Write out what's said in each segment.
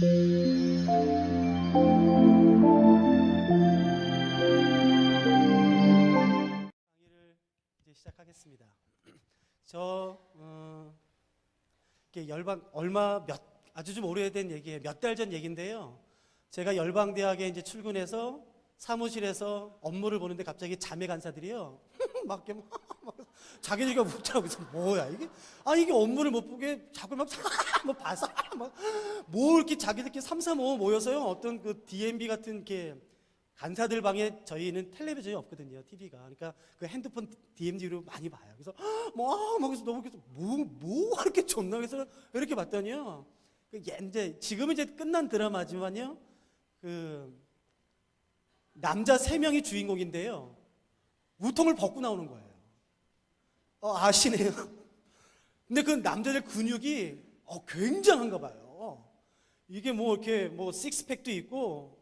이제 시작하겠습니다. 이게 열방 아주 좀 오래된 얘기예요. 몇 달 전 얘기인데요. 제가 열방대학에 이제 출근해서 사무실에서 업무를 보는데 갑자기 자매 간사들이요. 막 이렇게 막 자기들이가 묻더라고요. 그래서 뭐야 이게? 이게 업무를 못 보게 자꾸 막 봐서 뭐 이렇게 자기들끼리 3, 4, 5 모여서요. 어떤 그 DMB 같은 이렇게 간사들 방에 저희는 텔레비전이 없거든요. TV가. 그러니까 그 핸드폰 DMD로 많이 봐요. 그래서 그래서 너무 뭐 이렇게 좋나 그래서 이렇게 봤더니요. 지금은 이제 끝난 드라마지만요. 그 남자 3명이 주인공인데요. 우통을 벗고 나오는 거예요. 아시네요. 근데 그 남자들 근육이 굉장한가 봐요. 이게 뭐 이렇게 뭐 식스팩도 있고.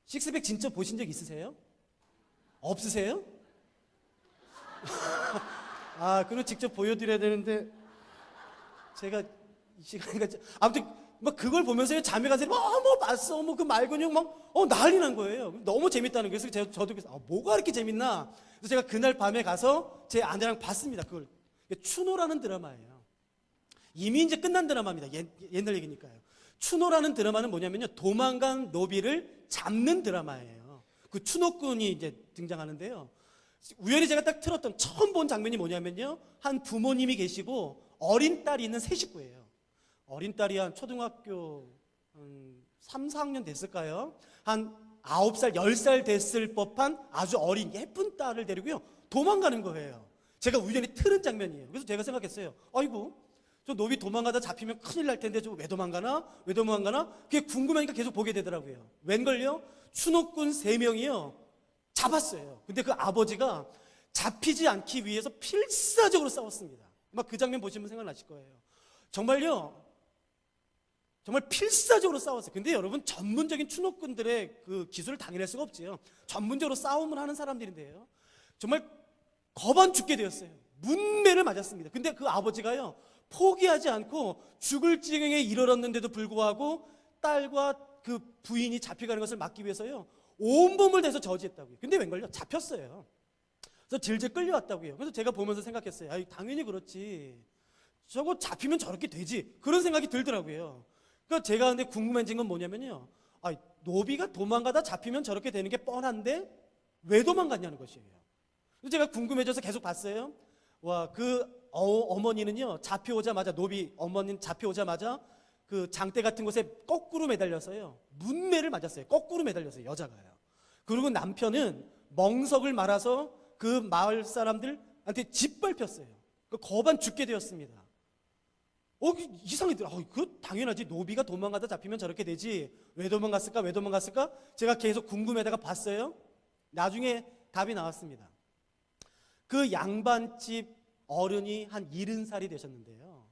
식스팩 진짜 보신 적 있으세요? 없으세요? 그럼 직접 보여드려야 되는데 제가 이 시간에 아무튼 막 그걸 보면서 자매 간사들이 뭐 봤어 뭐 그 말근육 막 난리 난 거예요. 너무 재밌다는 거예요. 그래서 저도 그래서 뭐가 이렇게 재밌나? 그래서 제가 그날 밤에 가서 제 아내랑 봤습니다. 그걸 추노라는 드라마예요. 이미 이제 끝난 드라마입니다. 옛날 얘기니까요. 추노라는 드라마는 뭐냐면요, 도망간 노비를 잡는 드라마예요. 그 추노꾼이 이제 등장하는데요. 우연히 제가 딱 틀었던 처음 본 장면이 뭐냐면요, 한 부모님이 계시고 어린 딸이 있는 세 식구예요. 어린 딸이 한 초등학교 3, 4학년 됐을까요? 한 9살, 10살 됐을 법한 아주 어린 예쁜 딸을 데리고요 도망가는 거예요. 제가 우연히 틀은 장면이에요. 그래서 제가 생각했어요. 아이고, 저 노비 도망가다 잡히면 큰일 날 텐데 왜 도망가나? 왜 도망가나? 그게 궁금하니까 계속 보게 되더라고요. 웬걸요? 추노꾼 3명이요 잡았어요. 근데 그 아버지가 잡히지 않기 위해서 필사적으로 싸웠습니다. 막 그 장면 보시면 생각나실 거예요. 정말요, 정말 필사적으로 싸웠어요. 근데 여러분, 전문적인 추노꾼들의 그 기술을 당해낼 수가 없지요. 전문적으로 싸움을 하는 사람들인데요, 정말 거반 죽게 되었어요. 문매를 맞았습니다. 근데 그 아버지가요 포기하지 않고 죽을 지경에 이르렀는데도 불구하고 딸과 그 부인이 잡혀가는 것을 막기 위해서요 온몸을 다해서 저지했다고요. 근데 웬걸요? 잡혔어요. 그래서 질질 끌려왔다고요. 그래서 제가 보면서 생각했어요. 당연히 그렇지. 저거 잡히면 저렇게 되지. 그런 생각이 들더라고요. 그러니까 제가 근데 궁금해진 건 뭐냐면요, 노비가 도망가다 잡히면 저렇게 되는 게 뻔한데 왜 도망갔냐는 것이에요. 그래서 제가 궁금해져서 계속 봤어요. 어머니는요, 잡혀오자마자, 노비 어머니는 잡혀오자마자 그 장대 같은 곳에 거꾸로 매달려서요 문매를 맞았어요. 거꾸로 매달렸어요, 여자가요. 그리고 남편은 멍석을 말아서 그 마을 사람들한테 짓밟혔어요. 거반 죽게 되었습니다. 이상하더라. 그 당연하지. 노비가 도망가다 잡히면 저렇게 되지. 왜 도망갔을까? 왜 도망갔을까? 제가 계속 궁금해다가 봤어요. 나중에 답이 나왔습니다. 그 양반집 어른이 한 70살이 되셨는데요,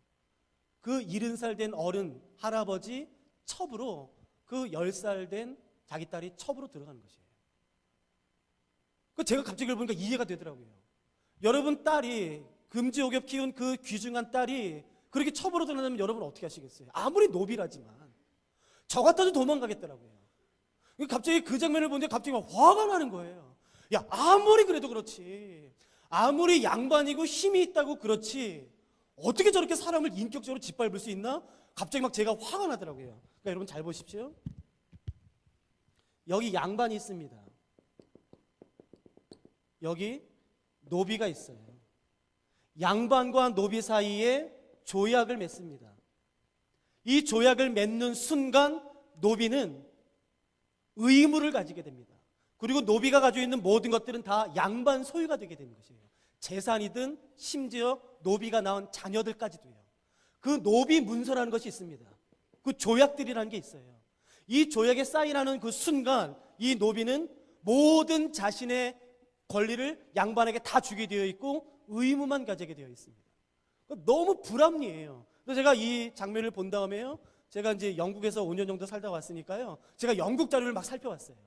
그 70살 된 어른 할아버지 첩으로 그 10살 된 자기 딸이 첩으로 들어가는 것이에요. 제가 갑자기 이걸 보니까 이해가 되더라고요. 여러분, 딸이 금지옥엽 키운 그 귀중한 딸이 그렇게 첩으로 들어가면 여러분 어떻게 하시겠어요? 아무리 노비라지만 저 같아도 도망가겠더라고요. 갑자기 그 장면을 보는데 갑자기 막 화가 나는 거예요. 아무리 그래도 그렇지, 아무리 양반이고 힘이 있다고 그렇지, 어떻게 저렇게 사람을 인격적으로 짓밟을 수 있나? 갑자기 막 제가 화가 나더라고요. 그러니까 여러분 잘 보십시오. 여기 양반이 있습니다. 여기 노비가 있어요. 양반과 노비 사이에 조약을 맺습니다. 이 조약을 맺는 순간 노비는 의무를 가지게 됩니다. 그리고 노비가 가지고 있는 모든 것들은 다 양반 소유가 되게 되는 것이에요. 재산이든 심지어 노비가 낳은 자녀들까지도요. 그 노비 문서라는 것이 있습니다. 그 조약들이라는 게 있어요. 이 조약에 사인하는 그 순간 이 노비는 모든 자신의 권리를 양반에게 다 주게 되어 있고 의무만 가지게 되어 있습니다. 너무 불합리해요. 그래서 제가 이 장면을 본 다음에요, 제가 이제 영국에서 5년 정도 살다 왔으니까요, 제가 영국 자료를 막 살펴봤어요.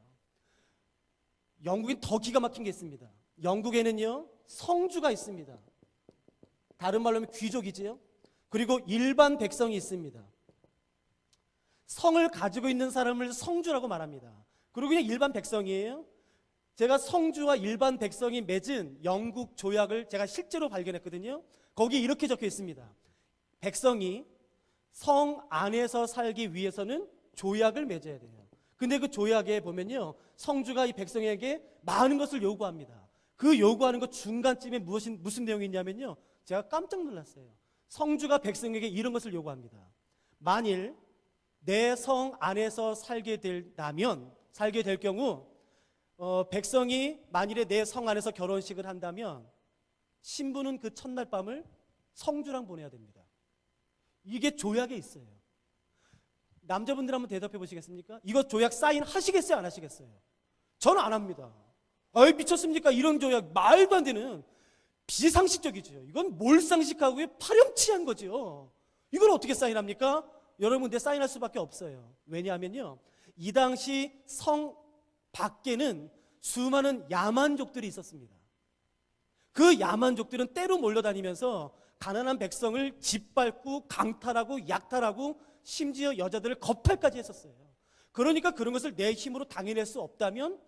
영국엔 더 기가 막힌 게 있습니다. 영국에는요 성주가 있습니다. 다른 말로 하면 귀족이지요. 그리고 일반 백성이 있습니다. 성을 가지고 있는 사람을 성주라고 말합니다. 그리고 그냥 일반 백성이에요. 제가 성주와 일반 백성이 맺은 영국 조약을 제가 실제로 발견했거든요. 거기에 이렇게 적혀 있습니다. 백성이 성 안에서 살기 위해서는 조약을 맺어야 돼요. 근데 그 조약에 보면요, 성주가 이 백성에게 많은 것을 요구합니다. 그 요구하는 것 중간쯤에 무슨 내용이 있냐면요, 제가 깜짝 놀랐어요. 성주가 백성에게 이런 것을 요구합니다. 만일 내 성 안에서 살게 될 경우 백성이 만일에 내 성 안에서 결혼식을 한다면 신부는 그 첫날 밤을 성주랑 보내야 됩니다. 이게 조약에 있어요. 남자분들 한번 대답해 보시겠습니까? 이거 조약 사인 하시겠어요? 안 하시겠어요? 저는 안 합니다. 아이, 미쳤습니까? 이런 조약 말도 안 되는, 비상식적이죠. 이건 몰상식하고요, 파렴치한 거죠. 이걸 어떻게 사인합니까? 여러분, 내 사인할 수밖에 없어요. 왜냐하면요, 이 당시 성 밖에는 수많은 야만족들이 있었습니다. 그 야만족들은 때로 몰려다니면서 가난한 백성을 짓밟고 강탈하고 약탈하고 심지어 여자들을 겁탈까지 했었어요. 그러니까 그런 것을 내 힘으로 당해낼 수 없다면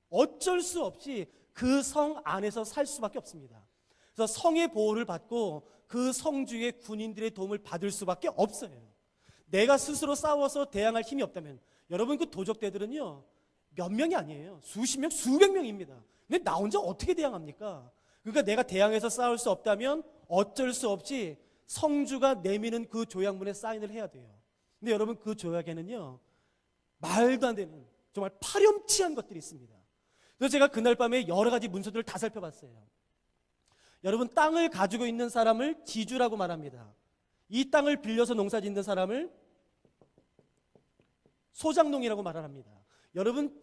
어쩔 수 없이 그 성 안에서 살 수밖에 없습니다. 그래서 성의 보호를 받고 그 성주의 군인들의 도움을 받을 수밖에 없어요. 내가 스스로 싸워서 대항할 힘이 없다면, 여러분, 그 도적대들은요, 몇 명이 아니에요. 수십 명, 수백 명입니다. 근데 나 혼자 어떻게 대항합니까? 그러니까 내가 대항해서 싸울 수 없다면 어쩔 수 없이 성주가 내미는 그 조약문에 사인을 해야 돼요. 근데 여러분, 그 조약에는요, 말도 안 되는 정말 파렴치한 것들이 있습니다. 그래서 제가 그날 밤에 여러 가지 문서들을 다 살펴봤어요. 여러분, 땅을 가지고 있는 사람을 지주라고 말합니다. 이 땅을 빌려서 농사 짓는 사람을 소장농이라고 말합니다. 여러분,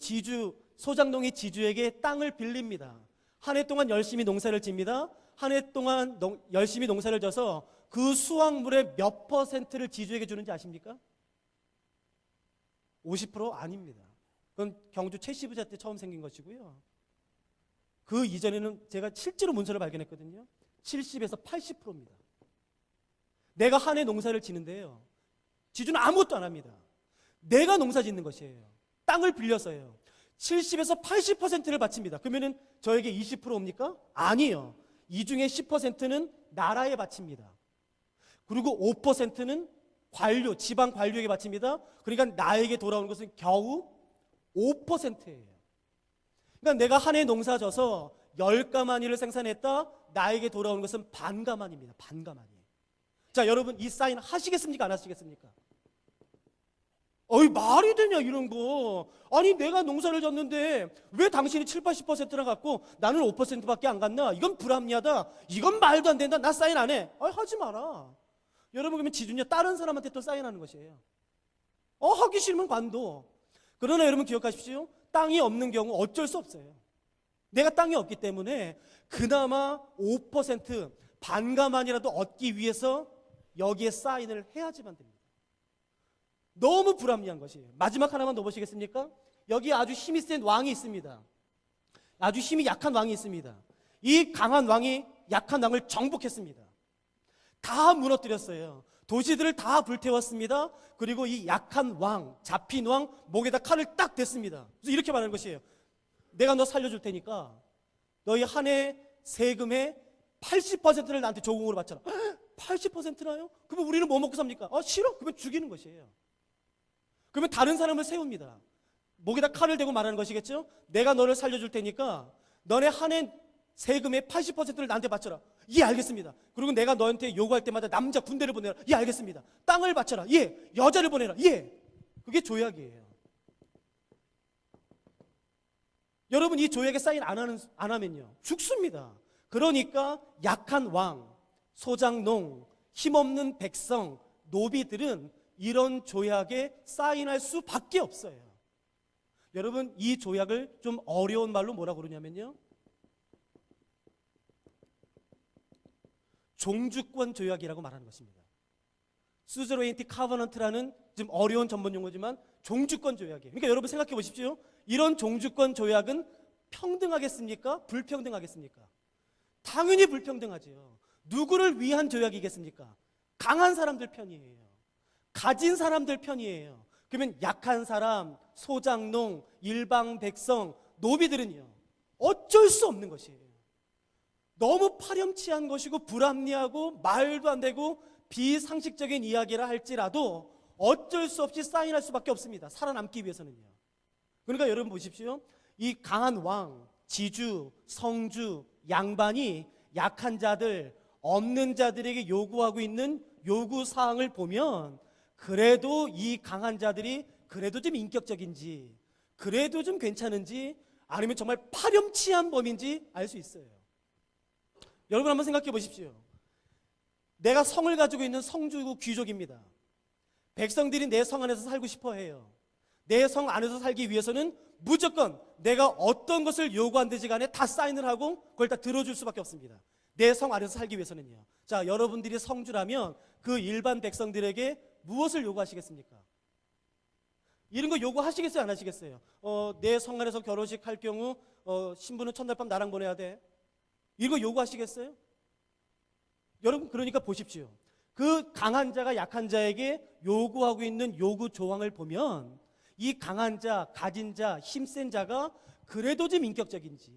소장농이 지주에게 땅을 빌립니다. 한 해 동안 열심히 농사를 집니다. 한 해 동안 열심히 농사를 져서 그 수확물의 몇 퍼센트를 지주에게 주는지 아십니까? 50% 아닙니다. 그건 경주 최씨 부자 때 처음 생긴 것이고요. 그 이전에는 제가 실제로 문서를 발견했거든요. 70에서 80%입니다. 내가 한 해 농사를 지는데요, 지주는 아무것도 안 합니다. 내가 농사 짓는 것이에요. 땅을 빌려서요. 70에서 80%를 바칩니다. 그러면은 저에게 20%입니까? 아니에요. 이 중에 10%는 나라에 바칩니다. 그리고 5%는 지방 관료에게 바칩니다. 그러니까 나에게 돌아오는 것은 겨우 5%예요. 그러니까 내가 한 해 농사 져서 10가마니를 생산했다, 나에게 돌아오는 것은 반가마니입니다. 반가마니. 자, 여러분, 이 사인 하시겠습니까? 안 하시겠습니까? 어이, 말이 되냐, 이런 거. 아니, 내가 농사를 졌는데 왜 당신이 7, 80%나 갖고 나는 5%밖에 안 갔나? 이건 불합리하다. 이건 말도 안 된다. 나 사인 안 해. 하지 마라. 여러분, 그러면 지주냐, 다른 사람한테 또 사인하는 것이에요. 하기 싫으면 관둬. 그러나 여러분, 기억하십시오. 땅이 없는 경우 어쩔 수 없어요. 내가 땅이 없기 때문에 그나마 5% 반가만이라도 얻기 위해서 여기에 사인을 해야지만 됩니다. 너무 불합리한 것이에요. 마지막 하나만 더 보시겠습니까? 여기 아주 힘이 센 왕이 있습니다. 아주 힘이 약한 왕이 있습니다. 이 강한 왕이 약한 왕을 정복했습니다. 다 무너뜨렸어요. 도시들을 다 불태웠습니다. 그리고 이 약한 왕, 잡힌 왕 목에다 칼을 딱 댔습니다. 그래서 이렇게 말하는 것이에요. 내가 너 살려줄 테니까 너희 한 해 세금의 80%를 나한테 조공으로 바쳐라. 80%나요? 그러면 우리는 뭐 먹고 삽니까? 싫어? 그러면 죽이는 것이에요. 그러면 다른 사람을 세웁니다. 목에다 칼을 대고 말하는 것이겠죠? 내가 너를 살려줄 테니까 너네 한 해 세금의 80%를 나한테 바쳐라. 예, 알겠습니다. 그리고 내가 너한테 요구할 때마다 남자 군대를 보내라. 예, 알겠습니다. 땅을 바쳐라. 예, 여자를 보내라. 예. 그게 조약이에요. 여러분, 이 조약에 사인 안 하면요, 죽습니다. 그러니까 약한 왕, 소장농, 힘없는 백성, 노비들은 이런 조약에 사인할 수밖에 없어요. 여러분, 이 조약을 좀 어려운 말로 뭐라고 그러냐면요, 종주권 조약이라고 말하는 것입니다. 수저로인티 카버넌트라는 좀 어려운 전문 용어지만 종주권 조약이에요. 그러니까 여러분 생각해 보십시오. 이런 종주권 조약은 평등하겠습니까? 불평등하겠습니까? 당연히 불평등하지요. 누구를 위한 조약이겠습니까? 강한 사람들 편이에요. 가진 사람들 편이에요. 그러면 약한 사람, 소장농, 일방 백성, 노비들은요, 어쩔 수 없는 것이에요. 너무 파렴치한 것이고 불합리하고 말도 안 되고 비상식적인 이야기라 할지라도 어쩔 수 없이 사인할 수밖에 없습니다. 살아남기 위해서는요. 그러니까 여러분 보십시오. 이 강한 왕, 지주, 성주, 양반이 약한 자들, 없는 자들에게 요구하고 있는 요구사항을 보면 그래도 이 강한 자들이 그래도 좀 인격적인지, 그래도 좀 괜찮은지, 아니면 정말 파렴치한 범인지 알 수 있어요. 여러분 한번 생각해 보십시오. 내가 성을 가지고 있는 성주 귀족입니다. 백성들이 내 성 안에서 살고 싶어 해요. 내 성 안에서 살기 위해서는 무조건 내가 어떤 것을 요구한든지 간에 다 사인을 하고 그걸 다 들어줄 수밖에 없습니다. 내 성 안에서 살기 위해서는요. 자, 여러분들이 성주라면 그 일반 백성들에게 무엇을 요구하시겠습니까? 이런 거 요구하시겠어요? 안 하시겠어요? 내 성 안에서 결혼식 할 경우 신부는 첫날 밤 나랑 보내야 돼. 이거 요구하시겠어요? 여러분, 그러니까 보십시오. 그 강한 자가 약한 자에게 요구하고 있는 요구 조항을 보면 이 강한 자, 가진 자, 힘센 자가 그래도 좀 인격적인지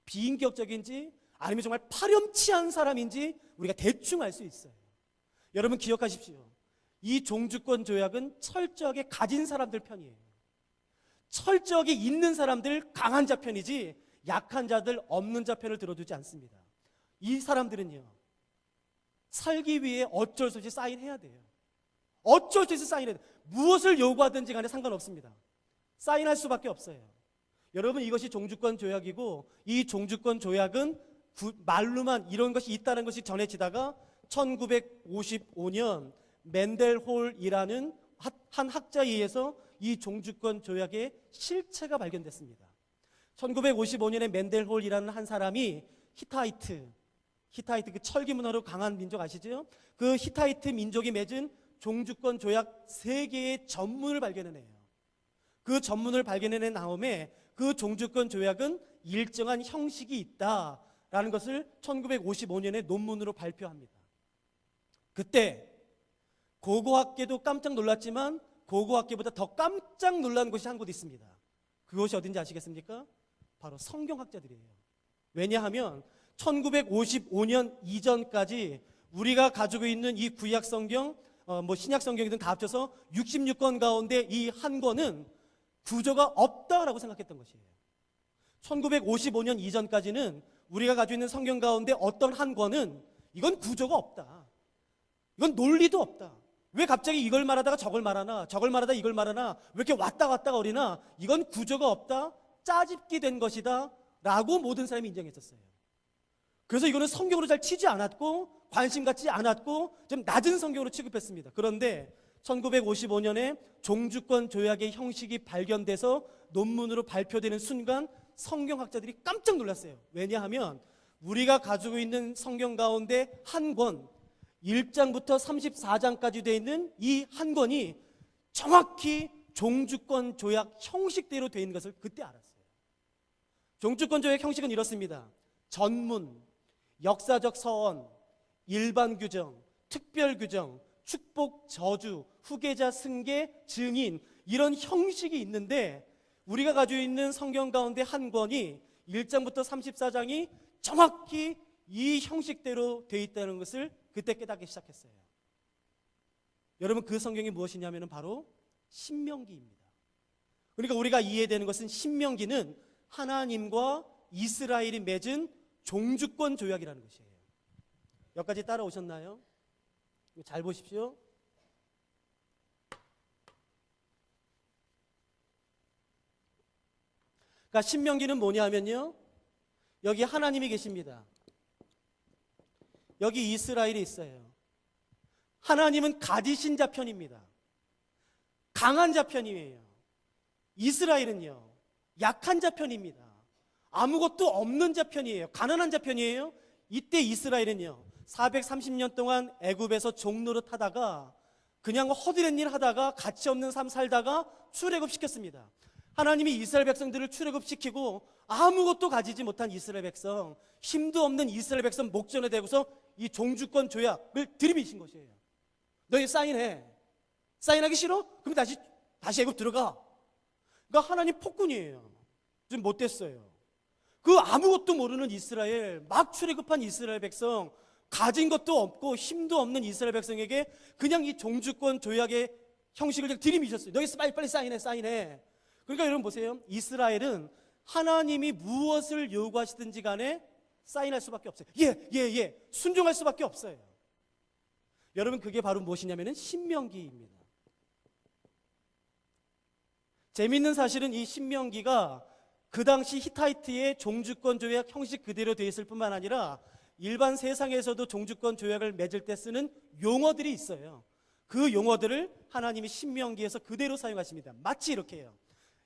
비인격적인지 아니면 정말 파렴치한 사람인지 우리가 대충 알 수 있어요. 여러분 기억하십시오. 이 종주권 조약은 철저하게 가진 사람들 편이에요. 철저하게 있는 사람들, 강한 자 편이지 약한 자들, 없는 자 편을 들어주지 않습니다. 이 사람들은요, 살기 위해 어쩔 수 없이 사인해야 돼요. 어쩔 수 없이 사인해야 돼요. 무엇을 요구하든지 간에 상관없습니다. 사인할 수밖에 없어요. 여러분, 이것이 종주권 조약이고 이 종주권 조약은 말로만 이런 것이 있다는 것이 전해지다가 1955년 맨델홀이라는 한 학자에 의해서 이 종주권 조약의 실체가 발견됐습니다. 1955년에 맨델홀이라는 한 사람이 히타이트 그 철기 문화로 강한 민족 아시죠? 그 히타이트 민족이 맺은 종주권 조약 3개의 전문을 발견해내요. 그 전문을 발견해낸 다음에 그 종주권 조약은 일정한 형식이 있다라는 것을 1955년에 논문으로 발표합니다. 그때 고고학계도 깜짝 놀랐지만 고고학계보다 더 깜짝 놀란 곳이 한 곳 있습니다. 그곳이 어딘지 아시겠습니까? 바로 성경학자들이에요. 왜냐하면 1955년 이전까지 우리가 가지고 있는 이 구약 성경, 신약 성경이든 다 합쳐서 66권 가운데 이 한 권은 구조가 없다라고 생각했던 것이에요. 1955년 이전까지는 우리가 가지고 있는 성경 가운데 어떤 한 권은 이건 구조가 없다. 이건 논리도 없다. 왜 갑자기 이걸 말하다가 저걸 말하나, 저걸 말하다가 이걸 말하나, 왜 이렇게 왔다 갔다 거리나, 이건 구조가 없다, 짜집기 된 것이다 라고 모든 사람이 인정했었어요. 그래서 이거는 성경으로 잘 치지 않았고 관심 갖지 않았고 좀 낮은 성경으로 취급했습니다. 그런데 1955년에 종주권 조약의 형식이 발견돼서 논문으로 발표되는 순간 성경학자들이 깜짝 놀랐어요. 왜냐하면 우리가 가지고 있는 성경 가운데 한 권, 1장부터 34장까지 되어 있는 이 한 권이 정확히 종주권 조약 형식대로 되어 있는 것을 그때 알았어요. 종주권 조약 형식은 이렇습니다. 전문, 역사적 서원, 일반 규정, 특별 규정, 축복, 저주, 후계자, 승계, 증인, 이런 형식이 있는데 우리가 가지고 있는 성경 가운데 한 권이 1장부터 34장이 정확히 이 형식대로 되어 있다는 것을 그때 깨닫기 시작했어요. 여러분, 그 성경이 무엇이냐면 바로 신명기입니다. 그러니까 우리가 이해되는 것은 신명기는 하나님과 이스라엘이 맺은 종주권 조약이라는 것이에요. 여기까지 따라오셨나요? 잘 보십시오. 그러니까 신명기는 뭐냐면요, 여기 하나님이 계십니다. 여기 이스라엘이 있어요. 하나님은 가지신 자 편입니다. 강한 자 편이에요. 이스라엘은요, 약한 자 편입니다. 아무것도 없는 자 편이에요. 가난한 자 편이에요. 이때 이스라엘은요, 430년 동안 애굽에서 종노릇 하다가 그냥 허드렛 일 하다가 가치 없는 삶 살다가 출애굽시켰습니다. 하나님이 이스라엘 백성들을 출애굽시키고 아무것도 가지지 못한 이스라엘 백성, 힘도 없는 이스라엘 백성 목전에 대고서 이 종주권 조약을 들이미신 것이에요. 너희 사인해. 사인하기 싫어? 그럼 다시 애굽 들어가. 그러니까 하나님 폭군이에요. 좀 못됐어요. 그 아무것도 모르는 이스라엘, 막 출애굽한 이스라엘 백성, 가진 것도 없고 힘도 없는 이스라엘 백성에게 그냥 이 종주권 조약의 형식을 그냥 들이미셨어요. 너희 빨리 사인해. 그러니까 여러분 보세요. 이스라엘은 하나님이 무엇을 요구하시든지 간에 사인할 수밖에 없어요. 예. 순종할 수밖에 없어요. 여러분 그게 바로 무엇이냐면은 신명기입니다. 재밌는 사실은 이 신명기가 그 당시 히타이트의 종주권 조약 형식 그대로 되어 있을 뿐만 아니라 일반 세상에서도 종주권 조약을 맺을 때 쓰는 용어들이 있어요. 그 용어들을 하나님이 신명기에서 그대로 사용하십니다. 마치 이렇게 해요.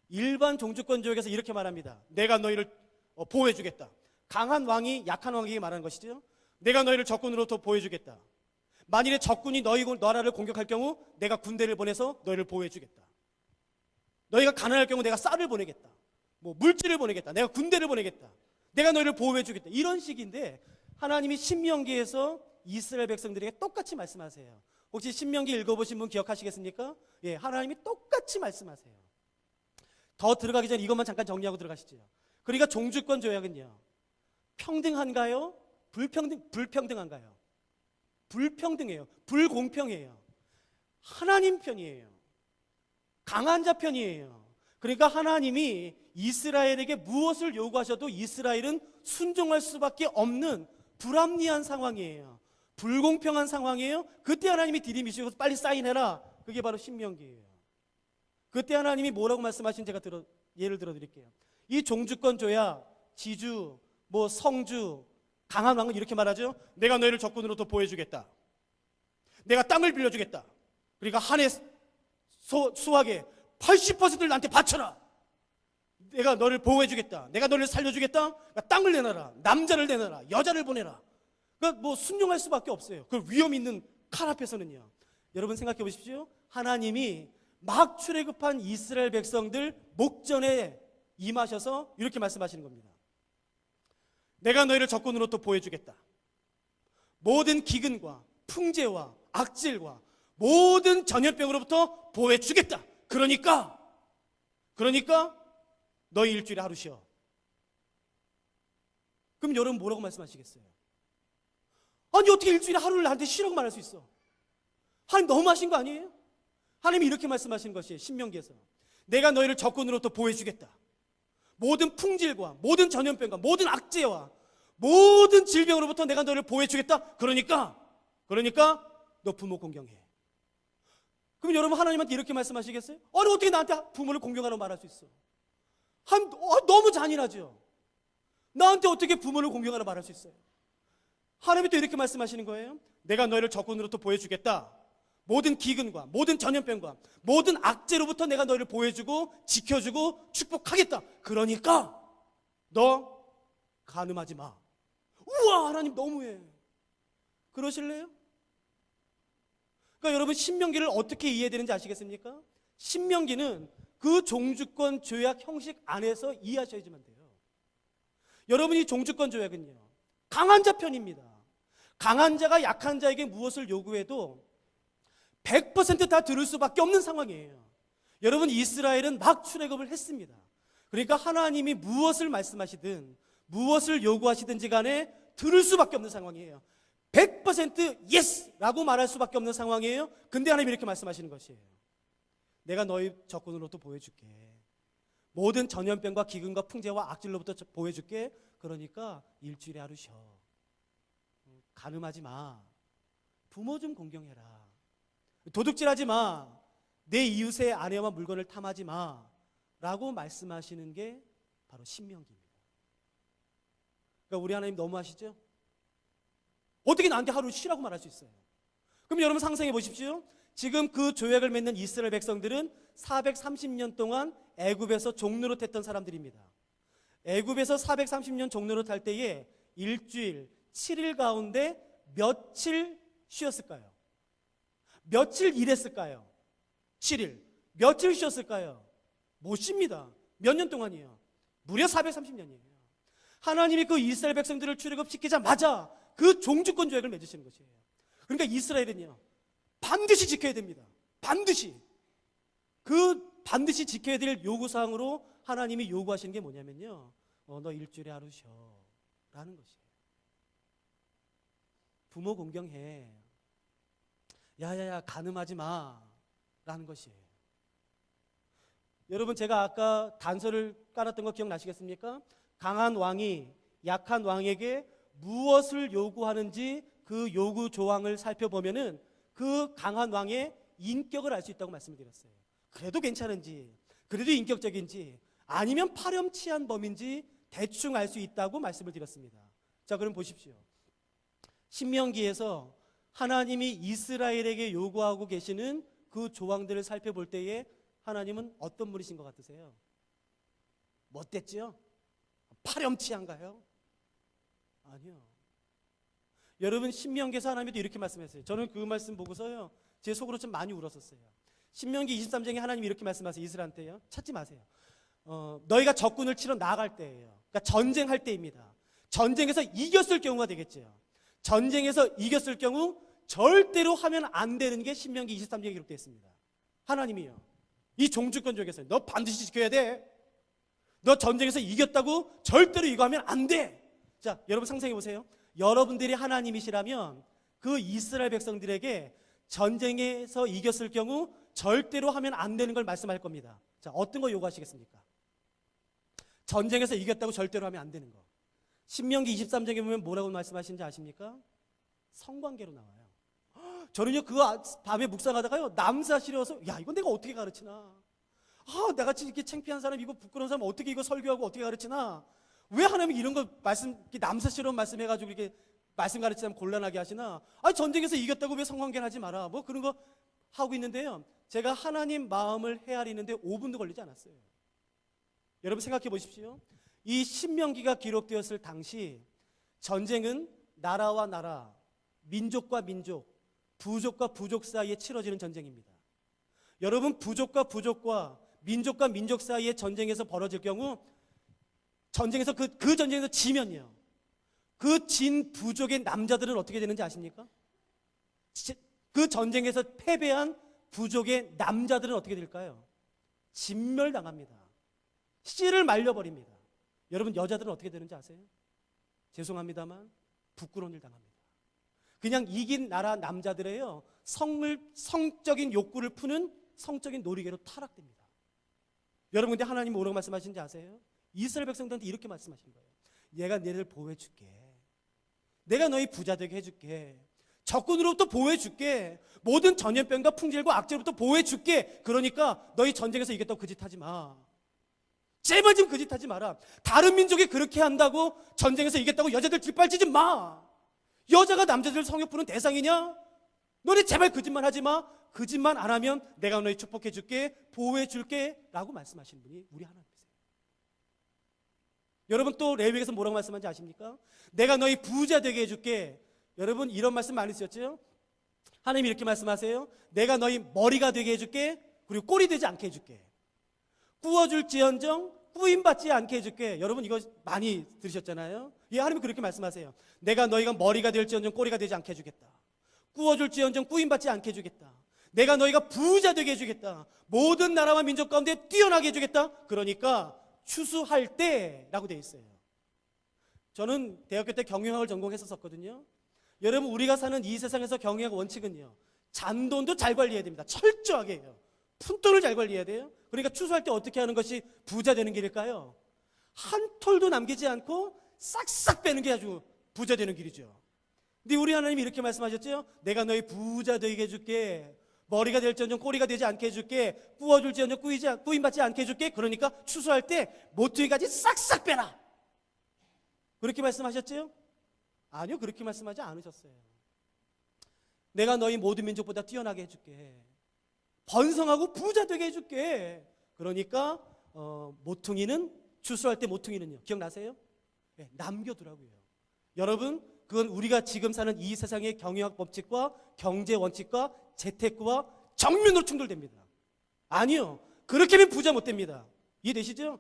일반 종주권 조약에서 이렇게 말합니다. 내가 너희를 보호해주겠다. 강한 왕이 약한 왕에게 말하는 것이죠. 내가 너희를 적군으로부터 보호해주겠다. 만일에 적군이 너희 나라를 공격할 경우 내가 군대를 보내서 너희를 보호해주겠다. 너희가 가난할 경우 내가 쌀을 보내겠다. 뭐 물질을 보내겠다. 내가 군대를 보내겠다. 내가 너희를 보호해주겠다. 이런 식인데 하나님이 신명기에서 이스라엘 백성들에게 똑같이 말씀하세요. 혹시 신명기 읽어보신 분 기억하시겠습니까? 예, 하나님이 똑같이 말씀하세요. 더 들어가기 전에 이것만 잠깐 정리하고 들어가시죠. 그러니까 종주권 조약은요, 평등한가요? 불평등한가요? 불평등해요. 불공평해요. 하나님 편이에요. 강한 자 편이에요. 그러니까 하나님이 이스라엘에게 무엇을 요구하셔도 이스라엘은 순종할 수밖에 없는 불합리한 상황이에요. 불공평한 상황이에요. 그때 하나님이 들이미시고 빨리 사인해라. 그게 바로 신명기예요. 그때 하나님이 뭐라고 말씀하신지 제가 예를 들어 드릴게요. 이 종주권 조약, 지주, 성주, 강한 왕은 이렇게 말하죠. 내가 너희를 적군으로부터 보호해주겠다. 내가 땅을 빌려주겠다. 그러니까 한 해 수확의 80%를 나한테 바쳐라. 내가 너를 보호해주겠다. 내가 너를 살려주겠다. 그러니까 땅을 내놔라. 남자를 내놔라. 여자를 보내라. 그러니까 순종할 수밖에 없어요. 그 위험 있는 칼 앞에서는요. 여러분 생각해 보십시오. 하나님이 막 출애굽한 이스라엘 백성들 목전에 임하셔서 이렇게 말씀하시는 겁니다. 내가 너희를 적군으로부터 보호해주겠다. 모든 기근과 풍재와 악질과 모든 전염병으로부터 보호해주겠다. 그러니까 너희 일주일에 하루 쉬어. 그럼 여러분 뭐라고 말씀하시겠어요? 아니 어떻게 일주일에 하루를 나한테 쉬라고 말할 수 있어? 하나님 너무하신 거 아니에요? 하나님이 이렇게 말씀하신 것이에요. 신명기에서 내가 너희를 적군으로부터 보호해주겠다. 모든 풍질과 모든 전염병과 모든 악재와 모든 질병으로부터 내가 너를 보호해주겠다. 그러니까 너 부모 공경해. 그럼 여러분 하나님한테 이렇게 말씀하시겠어요? 아니 어떻게 나한테 부모를 공경하라고 말할 수 있어? 너무 잔인하죠. 나한테 어떻게 부모를 공경하라고 말할 수 있어요? 하나님이 또 이렇게 말씀하시는 거예요. 내가 너희를 적군으로부터 보호해주겠다. 모든 기근과 모든 전염병과 모든 악재로부터 내가 너희를 보호해주고 지켜주고 축복하겠다. 그러니까 너 간음하지 마. 우와, 하나님 너무해. 그러실래요? 그러니까 여러분 신명기를 어떻게 이해되는지 아시겠습니까? 신명기는 그 종주권 조약 형식 안에서 이해하셔야지만 돼요. 여러분이 종주권 조약은요, 강한 자 편입니다. 강한 자가 약한 자에게 무엇을 요구해도 100% 들을 수밖에 없는 상황이에요. 여러분 이스라엘은 막 출애굽을 했습니다. 그러니까 하나님이 무엇을 말씀하시든 무엇을 요구하시든지 간에 들을 수밖에 없는 상황이에요. 100% 예스라고 말할 수밖에 없는 상황이에요. 근데 하나님이 이렇게 말씀하시는 것이에요. 내가 너희 적군으로부터 보호해줄게. 모든 전염병과 기근과 풍재와 악질로부터 보호해줄게. 그러니까 일주일에 하루 쉬어. 간음하지 마. 부모 좀 공경해라. 도둑질하지 마. 내 이웃의 아내와 물건을 탐하지 마. 라고 말씀하시는 게 바로 신명기입니다. 그러니까 우리 하나님 너무하시죠? 어떻게 나한테 하루 쉬라고 말할 수 있어요? 그럼 여러분 상상해 보십시오. 지금 그 조약을 맺는 이스라엘 백성들은 430년 동안 애굽에서 종노릇했던 사람들입니다. 애굽에서 430년 종노릇할 때에 일주일 7일 가운데 며칠 쉬었을까요? 며칠 일했을까요? 7일. 며칠 쉬었을까요? 못 쉽니다. 몇 년 동안이에요? 무려 430년이에요. 하나님이 그 이스라엘 백성들을 출애굽시키자마자 그 종주권 조약을 맺으시는 것이에요. 그러니까 이스라엘은요, 반드시 지켜야 됩니다. 반드시. 그 반드시 지켜야 될 요구사항으로 하나님이 요구하시는 게 뭐냐면요, 너 일주일에 하루 쉬어 라는 것이에요. 부모 공경해, 야야야 간음하지 마 라는 것이에요. 여러분, 제가 아까 단서를 깔았던 거 기억나시겠습니까? 강한 왕이 약한 왕에게 무엇을 요구하는지 그 요구 조항을 살펴보면은 그 강한 왕의 인격을 알 수 있다고 말씀드렸어요. 그래도 괜찮은지, 그래도 인격적인지, 아니면 파렴치한 범인지 대충 알 수 있다고 말씀을 드렸습니다. 자, 그럼 보십시오. 신명기에서 하나님이 이스라엘에게 요구하고 계시는 그 조항들을 살펴볼 때에 하나님은 어떤 분이신 것 같으세요? 못됐죠? 파렴치한가요? 아니요. 여러분, 신명기에서 하나님도 이렇게 말씀했어요. 저는 그 말씀 보고서요, 제 속으로 좀 많이 울었었어요. 신명기 23장에 하나님이 이렇게 말씀하세요. 이스라엘한테요. 찾지 마세요. 너희가 적군을 치러 나아갈 때예요. 그러니까 전쟁할 때입니다. 전쟁에서 이겼을 경우가 되겠죠. 전쟁에서 이겼을 경우 절대로 하면 안 되는 게 신명기 23장에 기록되어 있습니다. 하나님이요, 이 종주권적에서 너 반드시 지켜야 돼. 너 전쟁에서 이겼다고 절대로 이거 하면 안 돼. 자, 여러분 상상해 보세요. 여러분들이 하나님이시라면 그 이스라엘 백성들에게 전쟁에서 이겼을 경우 절대로 하면 안 되는 걸 말씀할 겁니다. 자, 어떤 거 요구하시겠습니까? 전쟁에서 이겼다고 절대로 하면 안 되는 거. 신명기 23장에 보면 뭐라고 말씀하시는지 아십니까? 성관계로 나와요. 저는요, 그 밤에 묵상하다가요, 남사시려서, 야, 이건 내가 어떻게 가르치나? 나같이 이렇게 창피한 사람, 이거 부끄러운 사람 어떻게 이거 설교하고 어떻게 가르치나? 왜 하나님이 이런 거 남사시러운 말씀해가지고 이렇게 말씀 가르치면 곤란하게 하시나? 전쟁에서 이겼다고 왜 성관계를 하지 마라? 뭐 그런 거 하고 있는데요, 제가 하나님 마음을 헤아리는데 5분도 걸리지 않았어요. 여러분 생각해 보십시오. 이 신명기가 기록되었을 당시 전쟁은 나라와 나라, 민족과 민족, 부족과 부족 사이에 치러지는 전쟁입니다. 여러분, 부족과 부족과 민족과 민족 사이의 전쟁에서 벌어질 경우, 전쟁에서 그 전쟁에서 지면요, 그 진 부족의 남자들은 어떻게 되는지 아십니까? 그 전쟁에서 패배한 부족의 남자들은 어떻게 될까요? 진멸당합니다. 씨를 말려버립니다. 여러분, 여자들은 어떻게 되는지 아세요? 죄송합니다만 부끄러운 일 당합니다. 그냥 이긴 나라 남자들의요, 성적인 욕구를 푸는 성적인 놀이개로 타락됩니다. 여러분, 근데 하나님 뭐라고 말씀하시는지 아세요? 이스라엘 백성들한테 이렇게 말씀하신 거예요. 내가 너희를 보호해줄게. 내가 너희 부자 되게 해줄게. 적군으로부터 보호해줄게. 모든 전염병과 풍질과 악재로부터 보호해줄게. 그러니까 너희 전쟁에서 이겼다고 그 짓 하지 마. 제발 좀 그 짓 하지 마라. 다른 민족이 그렇게 한다고 전쟁에서 이겼다고 여자들 뒷발치지 마. 여자가 남자들 성욕 푸는 대상이냐? 너네 제발 그 짓만 하지 마. 그 짓만 안 하면 내가 너희 축복해줄게, 보호해줄게 라고 말씀하시는 분이 우리 하나님이세요. 여러분, 또 레위기에서 뭐라고 말씀하는지 아십니까? 내가 너희 부자 되게 해줄게. 여러분, 이런 말씀 많이 쓰셨죠? 하나님이 이렇게 말씀하세요. 내가 너희 머리가 되게 해줄게, 그리고 꼴이 되지 않게 해줄게. 꾸어줄지언정 꾸임받지 않게 해줄게. 여러분, 이거 많이 들으셨잖아요. 예, 하나님이 그렇게 말씀하세요. 내가 너희가 머리가 될지언정 꼬리가 되지 않게 해주겠다. 꾸어줄지언정 꾸임받지 않게 해주겠다. 내가 너희가 부자 되게 해주겠다. 모든 나라와 민족 가운데 뛰어나게 해주겠다. 그러니까 추수할 때라고 되어 있어요. 저는 대학교 때 경영학을 전공했었거든요. 여러분, 우리가 사는 이 세상에서 경영학 원칙은요, 잔돈도 잘 관리해야 됩니다. 철저하게 해요. 푼돈을 잘 관리해야 돼요. 그러니까 추수할 때 어떻게 하는 것이 부자 되는 길일까요? 한 톨도 남기지 않고 싹싹 빼는 게 아주 부자 되는 길이죠. 근데 우리 하나님이 이렇게 말씀하셨죠? 내가 너희 부자 되게 해줄게. 머리가 될지언정 꼬리가 되지 않게 해줄게. 꾸어줄지언정 꾸임받지 않게 해줄게. 그러니까 추수할 때 모퉁이까지 싹싹 빼라. 그렇게 말씀하셨죠? 아니요, 그렇게 말씀하지 않으셨어요. 내가 너희 모든 민족보다 뛰어나게 해줄게. 번성하고 부자 되게 해줄게. 그러니까 모퉁이는, 추수할 때 모퉁이는요, 기억나세요? 네, 남겨두라고요. 여러분, 그건 우리가 지금 사는 이 세상의 경영학 법칙과 경제 원칙과 재테크와 정면으로 충돌됩니다. 아니요, 그렇게 하면 부자 못 됩니다. 이해되시죠?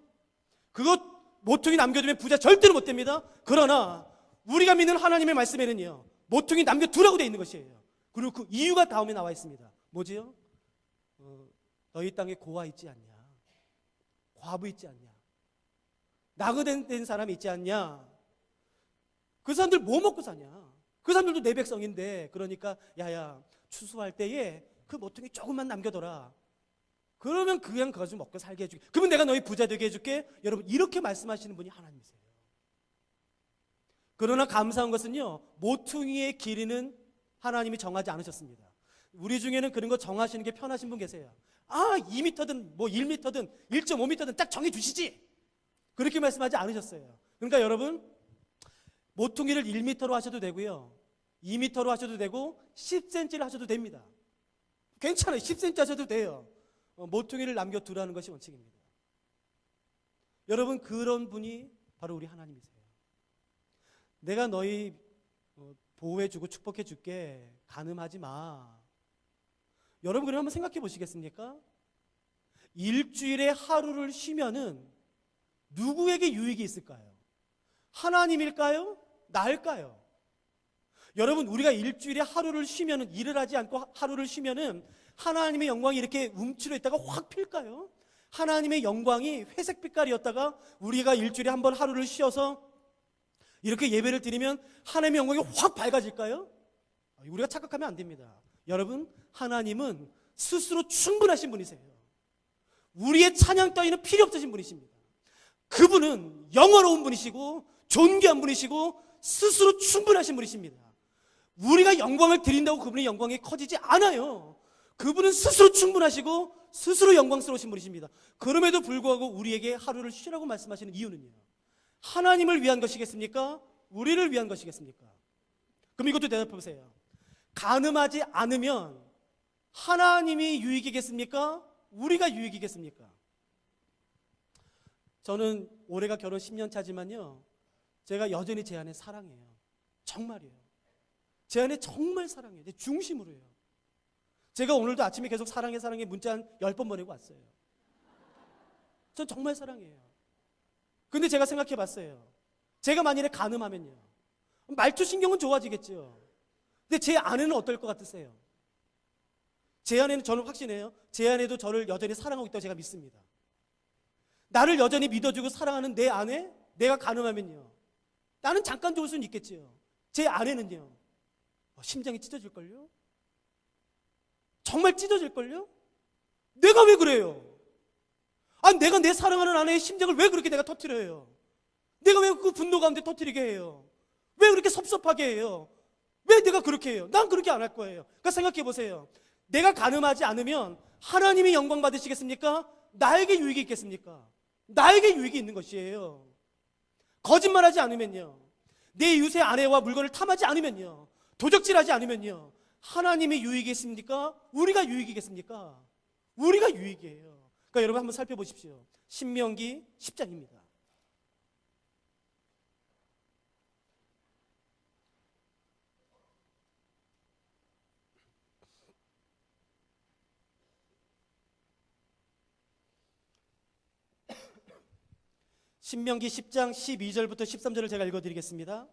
그거 모퉁이 남겨두면 부자 절대로 못 됩니다. 그러나 우리가 믿는 하나님의 말씀에는요, 모퉁이 남겨두라고 되어 있는 것이에요. 그리고 그 이유가 다음에 나와 있습니다. 뭐지요? 너희 땅에 고아 있지 않냐? 과부 있지 않냐? 나그네된 사람이 있지 않냐? 그 사람들 뭐 먹고 사냐? 그 사람들도 내 백성인데. 그러니까 야야, 추수할 때에 그 모퉁이 조금만 남겨둬라. 그러면 그냥 그거 좀 먹고 살게 해줄게. 그러면 내가 너희 부자 되게 해줄게. 여러분, 이렇게 말씀하시는 분이 하나님이세요. 그러나 감사한 것은요, 모퉁이의 길이는 하나님이 정하지 않으셨습니다. 우리 중에는 그런 거 정하시는 게 편하신 분 계세요. 2m든 뭐 1m든 1.5m든 딱 정해 주시지. 그렇게 말씀하지 않으셨어요. 그러니까 여러분, 모퉁이를 1m로 하셔도 되고요, 2m로 하셔도 되고 10cm를 하셔도 됩니다. 괜찮아요. 10cm 하셔도 돼요. 모퉁이를 남겨두라는 것이 원칙입니다. 여러분, 그런 분이 바로 우리 하나님이세요. 내가 너희 보호해주고 축복해줄게, 간음하지 마. 여러분, 그럼 한번 생각해 보시겠습니까? 일주일에 하루를 쉬면은 누구에게 유익이 있을까요? 하나님일까요? 나일까요? 여러분, 우리가 일주일에 하루를 쉬면은, 일을 하지 않고 하루를 쉬면은 하나님의 영광이 이렇게 움츠려 있다가 확 필까요? 하나님의 영광이 회색 빛깔이었다가 우리가 일주일에 한 번 하루를 쉬어서 이렇게 예배를 드리면 하나님의 영광이 확 밝아질까요? 우리가 착각하면 안 됩니다. 여러분, 하나님은 스스로 충분하신 분이세요. 우리의 찬양 따위는 필요 없으신 분이십니다. 그분은 영어로운 분이시고 존귀한 분이시고 스스로 충분하신 분이십니다. 우리가 영광을 드린다고 그분의 영광이 커지지 않아요. 그분은 스스로 충분하시고 스스로 영광스러우신 분이십니다. 그럼에도 불구하고 우리에게 하루를 쉬라고 말씀하시는 이유는요, 하나님을 위한 것이겠습니까? 우리를 위한 것이겠습니까? 그럼 이것도 대답해 보세요. 간음하지 않으면 하나님이 유익이겠습니까? 우리가 유익이겠습니까? 저는 올해가 결혼 10년 차지만요, 제가 여전히 제 안에 사랑해요. 정말이에요. 제 안에 정말 사랑해요. 제 중심으로 해요. 제가 오늘도 아침에 계속 사랑해 사랑해 문자 한 10번 보내고 왔어요. 전 정말 사랑해요. 근데 제가 생각해 봤어요. 제가 만일에 간음하면요, 말투 신경은 좋아지겠죠. 근데 제 아내는 어떨 것 같으세요? 제 아내는, 저는 확신해요, 제 아내도 저를 여전히 사랑하고 있다고 제가 믿습니다. 나를 여전히 믿어주고 사랑하는 내 아내, 내가 간음하면요, 나는 잠깐 좋을 수는 있겠지요. 제 아내는요, 심장이 찢어질걸요? 정말 찢어질걸요? 내가 왜 그래요? 내가 내 사랑하는 아내의 심장을 왜 그렇게 내가 터뜨려요? 내가 왜 그 분노 가운데 터뜨리게 해요? 왜 그렇게 섭섭하게 해요? 왜 내가 그렇게 해요? 난 그렇게 안 할 거예요. 그러니까 생각해 보세요. 내가 간음하지 않으면 하나님이 영광 받으시겠습니까? 나에게 유익이 있겠습니까? 나에게 유익이 있는 것이에요. 거짓말하지 않으면요, 내 이웃의 아내와 물건을 탐하지 않으면요, 도적질하지 않으면요, 하나님이 유익이겠습니까? 우리가 유익이겠습니까? 우리가 유익이에요. 그러니까 여러분 한번 살펴보십시오. 신명기 10장입니다. 신명기 10장 12절부터 13절을 제가 읽어드리겠습니다.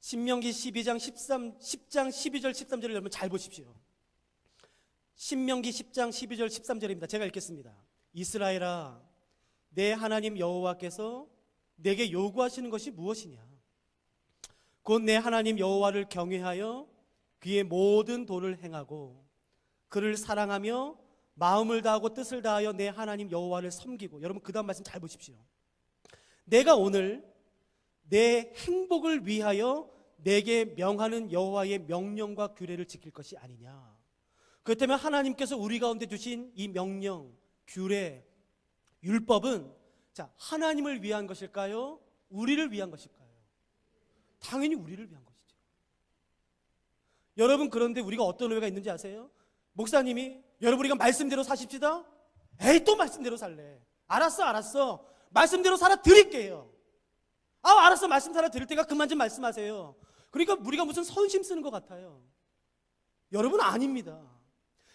신명기 12장 10장 12절 13절을 여러분 잘 보십시오. 신명기 10장 12절 13절입니다. 제가 읽겠습니다. 이스라엘아, 내 하나님 여호와께서 내게 요구하시는 것이 무엇이냐? 곧 내 하나님 여호와를 경외하여 그의 모든 도를 행하고 그를 사랑하며 마음을 다하고 뜻을 다하여 내 하나님 여호와를 섬기고. 여러분 그 다음 말씀 잘 보십시오. 내가 오늘 내 행복을 위하여 내게 명하는 여호와의 명령과 규례를 지킬 것이 아니냐. 그렇다면 하나님께서 우리 가운데 주신 이 명령, 규례, 율법은 하나님을 위한 것일까요? 우리를 위한 것일까요? 당연히 우리를 위한 것이죠. 여러분, 그런데 우리가 어떤 오해가 있는지 아세요? 목사님이 여러분 우리가 말씀대로 사십시다. 에이, 또 말씀대로 살래. 알았어. 말씀대로 살아 드릴게요. 알았어. 말씀 살아 드릴 테니까 그만 좀 말씀하세요. 그러니까 우리가 무슨 선심 쓰는 것 같아요. 여러분, 아닙니다.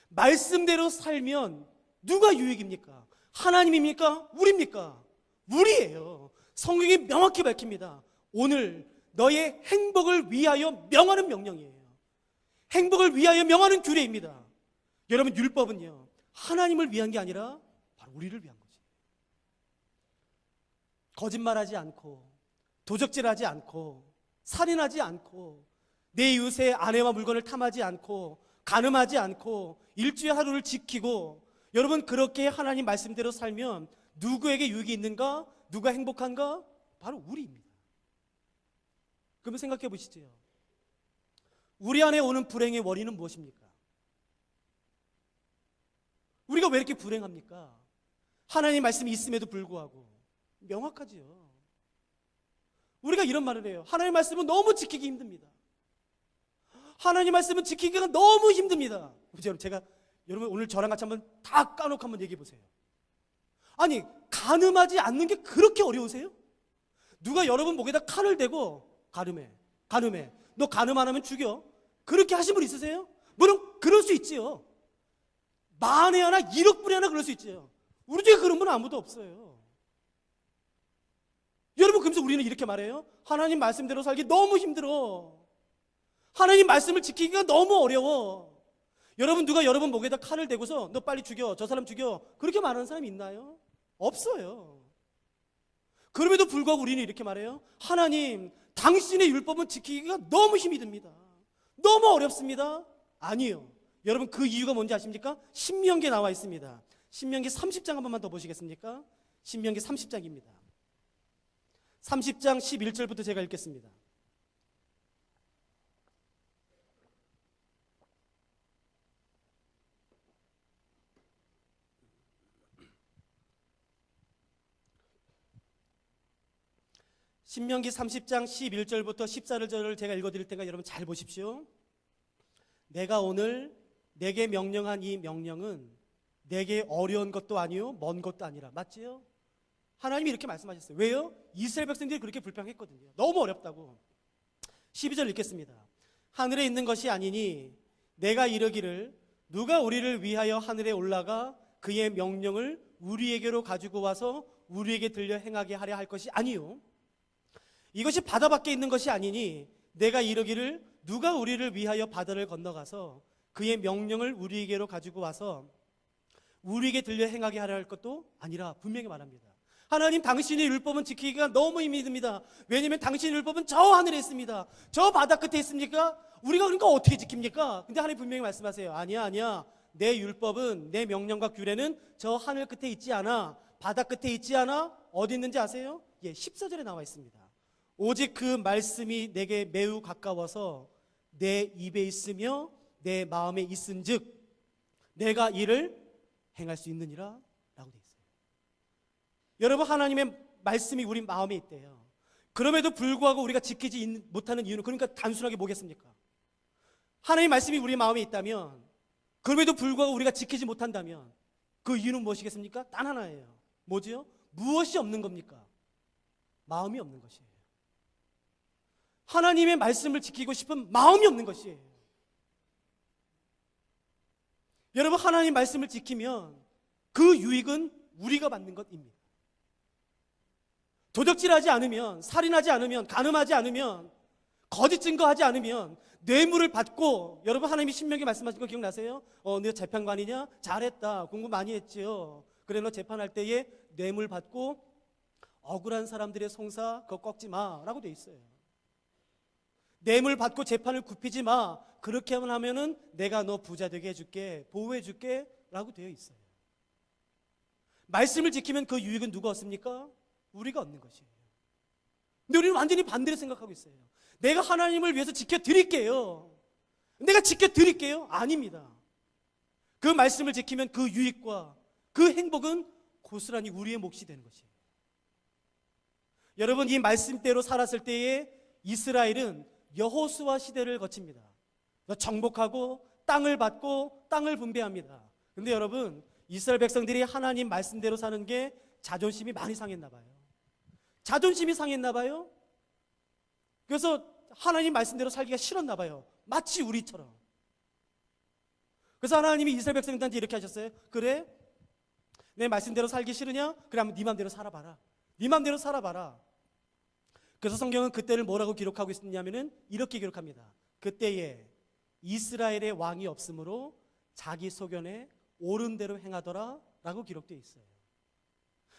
말씀대로 살면 누가 유익입니까? 하나님입니까? 우리입니까? 우리예요. 성경이 명확히 밝힙니다. 오늘 너의 행복을 위하여 명하는 명령이에요. 행복을 위하여 명하는 규례입니다. 여러분, 율법은요, 하나님을 위한 게 아니라 바로 우리를 위한 거죠. 거짓말하지 않고, 도적질하지 않고, 살인하지 않고, 내 이웃의 아내와 물건을 탐하지 않고, 간음하지 않고, 일주일 하루를 지키고, 여러분, 그렇게 하나님 말씀대로 살면 누구에게 유익이 있는가? 누가 행복한가? 바로 우리입니다. 그러면 생각해 보시죠. 우리 안에 오는 불행의 원인은 무엇입니까? 우리가 왜 이렇게 불행합니까? 하나님 말씀이 있음에도 불구하고 명확하지요. 우리가 이런 말을 해요. 하나님 말씀은 너무 지키기 힘듭니다. 하나님 말씀은 지키기가 너무 힘듭니다. 제가 여러분 오늘 저랑 같이 한번 다 까놓고 한번 얘기해 보세요. 아니, 간음하지 않는 게 그렇게 어려우세요? 누가 여러분 목에다 칼을 대고 간음해. 너 간음 안 하면 죽여. 그렇게 하신 분 있으세요? 물론 그럴 수 있지요. 만에 하나, 1억 분에 하나 그럴 수 있지요. 우리 중에 그런 분은 아무도 없어요. 여러분, 그러면서 우리는 이렇게 말해요. 하나님 말씀대로 살기 너무 힘들어. 하나님 말씀을 지키기가 너무 어려워. 여러분, 누가 여러분 목에다 칼을 대고서 너 빨리 죽여, 저 사람 죽여, 그렇게 말하는 사람이 있나요? 없어요. 그럼에도 불구하고 우리는 이렇게 말해요. 하나님, 당신의 율법은 지키기가 너무 힘이 듭니다. 너무 어렵습니다. 아니요. 여러분, 그 이유가 뭔지 아십니까? 신명기에 나와 있습니다. 신명기 30장 한 번만 더 보시겠습니까? 신명기 30장입니다. 30장 11절부터 제가 읽겠습니다. 신명기 30장 11절부터 14절을 제가 읽어드릴 테니까 여러분 잘 보십시오. 내가 오늘 내게 명령한 이 명령은 내게 어려운 것도 아니요 먼 것도 아니라. 맞지요? 하나님이 이렇게 말씀하셨어요. 왜요? 이스라엘 백성들이 그렇게 불평했거든요. 너무 어렵다고. 12절 읽겠습니다. 하늘에 있는 것이 아니니 내가 이르기를 누가 우리를 위하여 하늘에 올라가 그의 명령을 우리에게로 가지고 와서 우리에게 들려 행하게 하려 할 것이 아니요 이것이 바다 밖에 있는 것이 아니니 내가 이르기를 누가 우리를 위하여 바다를 건너가서 그의 명령을 우리에게로 가지고 와서 우리에게 들려 행하게 하려 할 것도 아니라. 분명히 말합니다. 하나님, 당신의 율법은 지키기가 너무 힘이 듭니다. 왜냐하면 당신의 율법은 저 하늘에 있습니다. 저 바다 끝에 있습니까? 우리가 그러니까 어떻게 지킵니까? 근데 하나님 분명히 말씀하세요. 아니야. 내 율법은, 내 명령과 규례는 저 하늘 끝에 있지 않아. 바다 끝에 있지 않아. 어디 있는지 아세요? 14절에 나와 있습니다. 오직 그 말씀이 내게 매우 가까워서 내 입에 있으며 내 마음에 있은즉 내가 이를 행할 수 있느니라 라고 되어 있어요. 여러분, 하나님의 말씀이 우리 마음에 있대요. 그럼에도 불구하고 우리가 지키지 못하는 이유는, 그러니까 단순하게 뭐겠습니까? 하나님의 말씀이 우리 마음에 있다면, 그럼에도 불구하고 우리가 지키지 못한다면 그 이유는 무엇이겠습니까? 단 하나예요. 뭐지요? 무엇이 없는 겁니까? 마음이 없는 것이에요. 하나님의 말씀을 지키고 싶은 마음이 없는 것이에요. 여러분, 하나님 말씀을 지키면 그 유익은 우리가 받는 것입니다. 도적질하지 않으면, 살인하지 않으면, 간음하지 않으면, 거짓 증거하지 않으면 뇌물을 받고, 여러분 하나님이 신명기 말씀하신 거 기억나세요? 너 재판관이냐? 잘했다. 공부 많이 했지요. 그래, 너 재판할 때에 뇌물 받고 억울한 사람들의 송사 그거 꺾지 마 라고 돼 있어요. 뇌물 받고 재판을 굽히지 마. 그렇게 하면은 내가 너 부자 되게 해줄게, 보호해 줄게 라고 되어 있어요. 말씀을 지키면 그 유익은 누가 얻습니까? 우리가 얻는 것이에요. 근데 우리는 완전히 반대로 생각하고 있어요. 내가 하나님을 위해서 지켜드릴게요. 내가 지켜드릴게요. 아닙니다. 그 말씀을 지키면 그 유익과 그 행복은 고스란히 우리의 몫이 되는 것이에요. 여러분, 이 말씀대로 살았을 때에 이스라엘은 여호수아 시대를 거칩니다. 정복하고 땅을 받고 땅을 분배합니다. 근데 여러분, 이스라엘 백성들이 하나님 말씀대로 사는 게 자존심이 많이 상했나 봐요. 자존심이 상했나 봐요. 그래서 하나님 말씀대로 살기가 싫었나 봐요. 마치 우리처럼. 그래서 하나님이 이스라엘 백성들한테 이렇게 하셨어요. 그래? 내 말씀대로 살기 싫으냐? 그래, 한번 네 맘대로 살아봐라. 네 맘대로 살아봐라. 그래서 성경은 그때를 뭐라고 기록하고 있느냐면은 이렇게 기록합니다. 그때에 이스라엘의 왕이 없으므로 자기 소견에 옳은 대로 행하더라 라고 기록되어 있어요.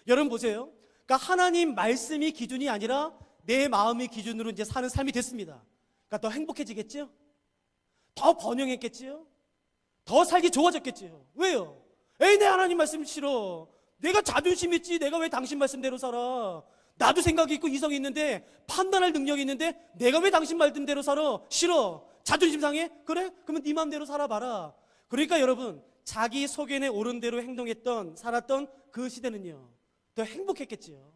여러분 보세요. 그러니까 하나님 말씀이 기준이 아니라 내 마음이 기준으로 이제 사는 삶이 됐습니다. 그러니까 더 행복해지겠죠? 더 번영했겠지요? 더 살기 좋아졌겠지요? 왜요? 에이, 내 하나님 말씀 싫어. 내가 자존심 있지. 내가 왜 당신 말씀대로 살아? 나도 생각이 있고 이성이 있는데, 판단할 능력이 있는데 내가 왜 당신 말씀대로 살아? 싫어. 자존심 상해? 그래? 그러면 네 마음대로 살아봐라. 그러니까 여러분, 자기 소견에 옳은 대로 행동했던, 살았던 그 시대는요, 더 행복했겠지요.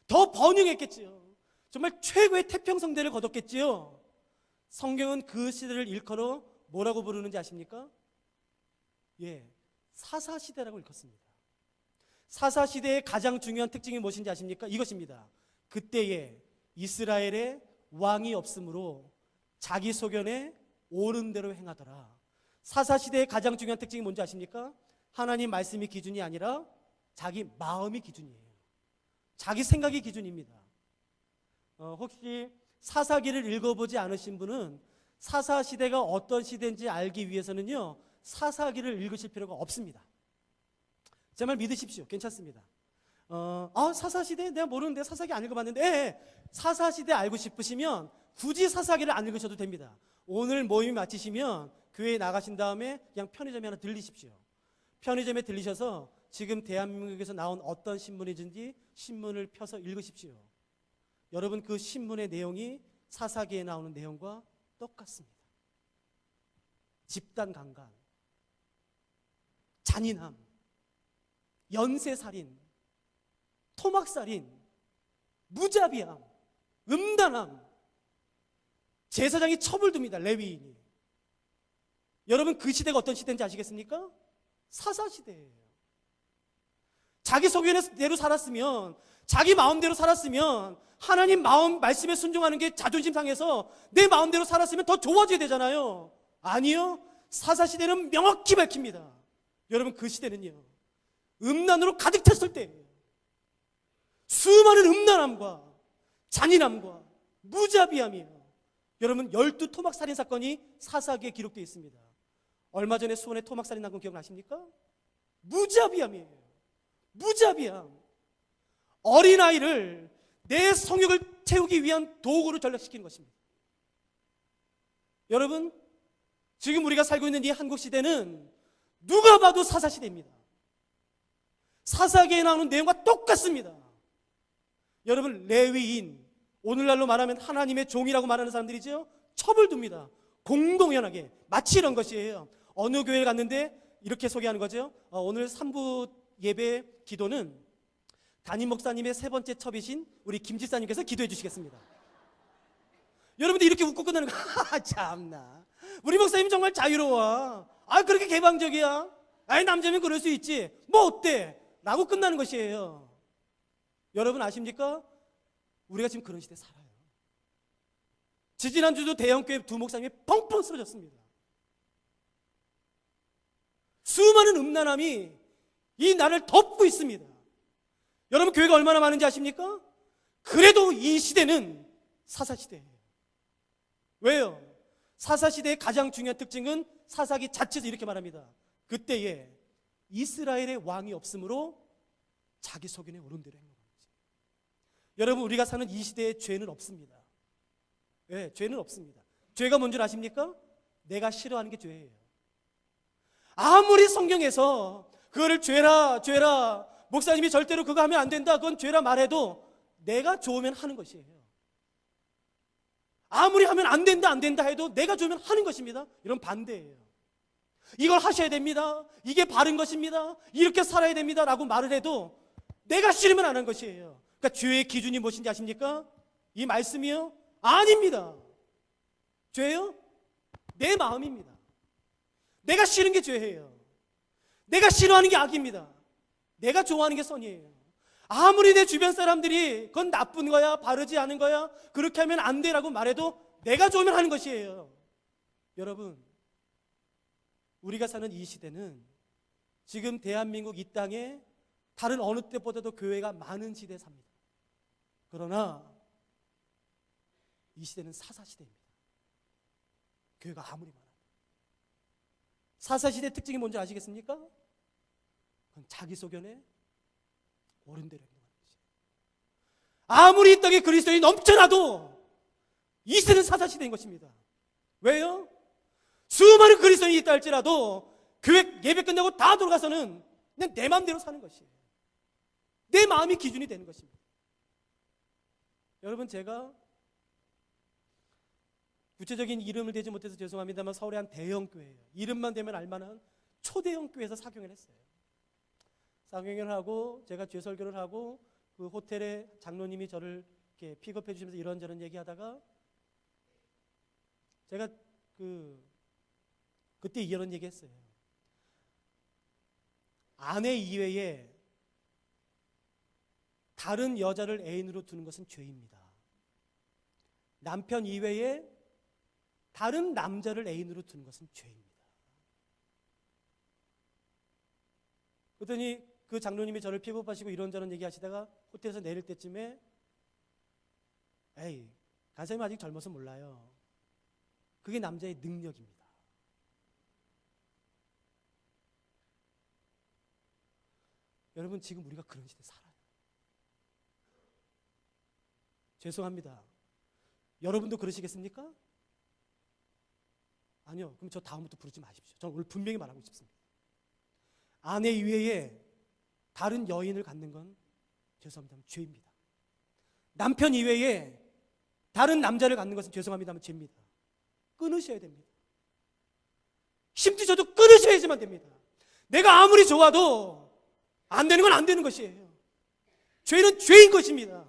더 번영했겠지요. 정말 최고의 태평성대를 거뒀겠지요. 성경은 그 시대를 일컬어 뭐라고 부르는지 아십니까? 예, 사사시대라고 일컫습니다. 사사시대의 가장 중요한 특징이 무엇인지 아십니까? 이것입니다. 그때에 이스라엘의 왕이 없으므로 자기 소견에 옳은 대로 행하더라. 사사시대의 가장 중요한 특징이 뭔지 아십니까? 하나님 말씀이 기준이 아니라 자기 마음이 기준이에요. 자기 생각이 기준입니다. 혹시 사사기를 읽어보지 않으신 분은 사사시대가 어떤 시대인지 알기 위해서는요, 사사기를 읽으실 필요가 없습니다. 제 말 믿으십시오. 괜찮습니다. 사사시대? 내가 모르는데 사사기 안 읽어봤는데, 사사시대 알고 싶으시면 굳이 사사기를 안 읽으셔도 됩니다. 오늘 모임 마치시면 교회에 나가신 다음에 그냥 편의점에 하나 들리십시오. 편의점에 들리셔서 지금 대한민국에서 나온 어떤 신문이든지 신문을 펴서 읽으십시오. 여러분, 그 신문의 내용이 사사기에 나오는 내용과 똑같습니다. 집단 강간, 잔인함, 연쇄살인, 토막살인, 무자비함, 음란함, 제사장이 처벌됩니다. 레위인이. 여러분, 그 시대가 어떤 시대인지 아시겠습니까? 사사시대예요. 자기 소견대로 살았으면, 자기 마음대로 살았으면, 하나님 마음 말씀에 순종하는 게 자존심 상해서 내 마음대로 살았으면 더 좋아져야 되잖아요. 아니요, 사사시대는 명확히 밝힙니다. 여러분, 그 시대는요, 음란으로 가득 찼을 때예요. 수많은 음란함과 잔인함과 무자비함이에요. 여러분, 12 토막살인 사건이 사사기에 기록되어 있습니다. 얼마 전에 수원에 토막살인 난 건 기억나십니까? 무자비함이에요. 무자비함. 어린아이를 내 성욕을 채우기 위한 도구로 전락시키는 것입니다. 여러분, 지금 우리가 살고 있는 이 한국 시대는 누가 봐도 사사시대입니다. 사사기에 나오는 내용과 똑같습니다. 여러분, 레위인, 오늘날로 말하면 하나님의 종이라고 말하는 사람들이죠. 처벌됩니다. 공공연하게. 마치 이런 것이에요. 어느 교회에 갔는데 이렇게 소개하는 거죠. 오늘 3부 예배 기도는 담임 목사님의 세 번째 첩이신 우리 김 집사님께서 기도해 주시겠습니다. 여러분들 이렇게 웃고 끝나는 거. 참나. 우리 목사님 정말 자유로워. 그렇게 개방적이야. 남자면 그럴 수 있지. 뭐 어때? 라고 끝나는 것이에요. 여러분 아십니까? 우리가 지금 그런 시대에 살아요. 지지난주도 대형교회 두 목사님이 펑펑 쓰러졌습니다. 수많은 음란함이 이 나라를 덮고 있습니다. 여러분, 교회가 얼마나 많은지 아십니까? 그래도 이 시대는 사사시대예요. 왜요? 사사시대의 가장 중요한 특징은 사사기 자체에서 이렇게 말합니다. 그때에 이스라엘의 왕이 없으므로 자기 소견에 옳은 대로 행하는 거지. 여러분, 우리가 사는 이 시대에 죄는 없습니다. 네, 죄는 없습니다. 죄가 뭔 줄 아십니까? 내가 싫어하는 게 죄예요. 아무리 성경에서 그거를 죄라 목사님이 절대로 그거 하면 안 된다, 그건 죄라 말해도 내가 좋으면 하는 것이에요. 아무리 하면 안 된다 해도 내가 좋으면 하는 것입니다. 이런 반대예요. 이걸 하셔야 됩니다. 이게 바른 것입니다. 이렇게 살아야 됩니다. 라고 말을 해도 내가 싫으면 안 하는 것이에요. 그러니까 죄의 기준이 무엇인지 아십니까? 이 말씀이요? 아닙니다. 죄요? 내 마음입니다. 내가 싫은 게 죄예요. 내가 싫어하는 게 악입니다. 내가 좋아하는 게 선이에요. 아무리 내 주변 사람들이 그건 나쁜 거야, 바르지 않은 거야, 그렇게 하면 안 돼라고 말해도 내가 좋으면 하는 것이에요. 여러분, 우리가 사는 이 시대는 지금 대한민국 이 땅에 다른 어느 때보다도 교회가 많은 시대에 삽니다. 그러나 이 시대는 사사시대입니다. 교회가 아무리 많아도. 사사시대의 특징이 뭔지 아시겠습니까? 그건 자기 소견에 옳은 대로 행동하는 것이에요. 아무리 이 땅에 그리스도인이 넘쳐나도 이 시대는 사사시대인 것입니다. 왜요? 수많은 그리스도인이 있다 할지라도 교회 예배 끝나고 다 돌아가서는 그냥 내 마음대로 사는 것이에요. 내 마음이 기준이 되는 것입니다. 여러분, 제가 구체적인 이름을 대지 못해서 죄송합니다만 서울의 한 대형 교회예요. 이름만 대면 알만한 초대형 교회에서 사경을 했어요. 사경을 하고 제가 죄설교를 하고 그 호텔에 장로님이 저를 이렇게 픽업해 주시면서 이런저런 얘기하다가 제가 그때 이런 얘기했어요. 아내 이외에 다른 여자를 애인으로 두는 것은 죄입니다. 남편 이외에 다른 남자를 애인으로 두는 것은 죄입니다. 그랬더니 그 장로님이 저를 픽업하시고 이런저런 얘기하시다가 호텔에서 내릴 때쯤에 에이, 간사님 아직 젊어서 몰라요. 그게 남자의 능력입니다. 여러분, 지금 우리가 그런 시대에 살아요. 죄송합니다. 여러분도 그러시겠습니까? 아니요. 그럼 저 다음부터 부르지 마십시오. 저는 오늘 분명히 말하고 싶습니다. 아내 이외에 다른 여인을 갖는 건 죄송합니다만 죄입니다. 남편 이외에 다른 남자를 갖는 것은 죄송합니다만 죄입니다. 끊으셔야 됩니다. 힘드셔도 끊으셔야지만 됩니다. 내가 아무리 좋아도 안 되는 건 안 되는 것이에요. 죄는 죄인 것입니다.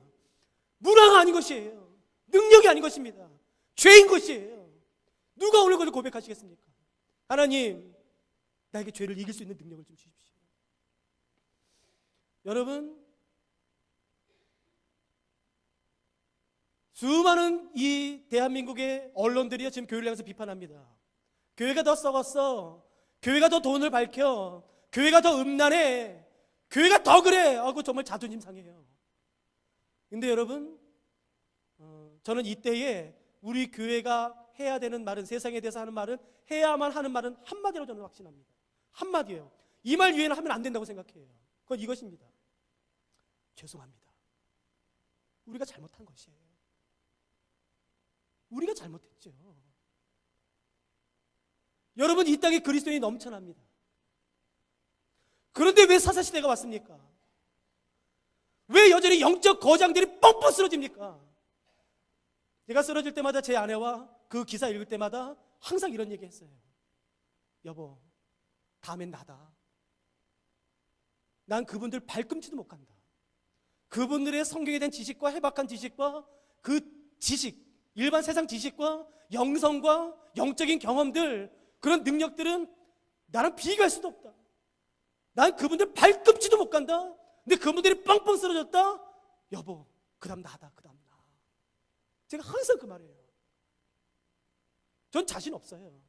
문화가 아닌 것이에요. 능력이 아닌 것입니다. 죄인 것이에요. 누가 오늘 그걸 고백하시겠습니까? 하나님, 나에게 죄를 이길 수 있는 능력을 좀 주십시오. 여러분, 수많은 이 대한민국의 언론들이 지금 교회를 향해서 비판합니다. 교회가 더 썩었어. 교회가 더 돈을 밝혀. 교회가 더 음란해. 교회가 더 그래. 하고 정말 자존심 상해요. 근데 여러분, 저는 이때에 우리 교회가 해야 되는 말은, 세상에 대해서 하는 말은, 해야만 하는 말은 한마디로 저는 확신합니다. 한마디예요. 이 말 이외에는 하면 안 된다고 생각해요. 그건 이것입니다. 죄송합니다. 우리가 잘못한 것이에요. 우리가 잘못했죠. 여러분, 이 땅에 그리스도인이 넘쳐납니다. 그런데 왜 사사시대가 왔습니까? 왜 여전히 영적 거장들이 뻥뻥 쓰러집니까? 제가 쓰러질 때마다 제 아내와 그 기사 읽을 때마다 항상 이런 얘기 했어요. 여보, 다음엔 나다. 난 그분들 발꿈치도 못 간다. 그분들의 성경에 대한 지식과 해박한 지식과 그 지식, 일반 세상 지식과 영성과 영적인 경험들, 그런 능력들은 나랑 비교할 수도 없다. 난 그분들 발꿈치도 못 간다. 근데 그분들이 뻥뻥 쓰러졌다. 여보, 그 다음 나다. 그 다음 나. 제가 항상 그 말이에요. 전 자신 없어요.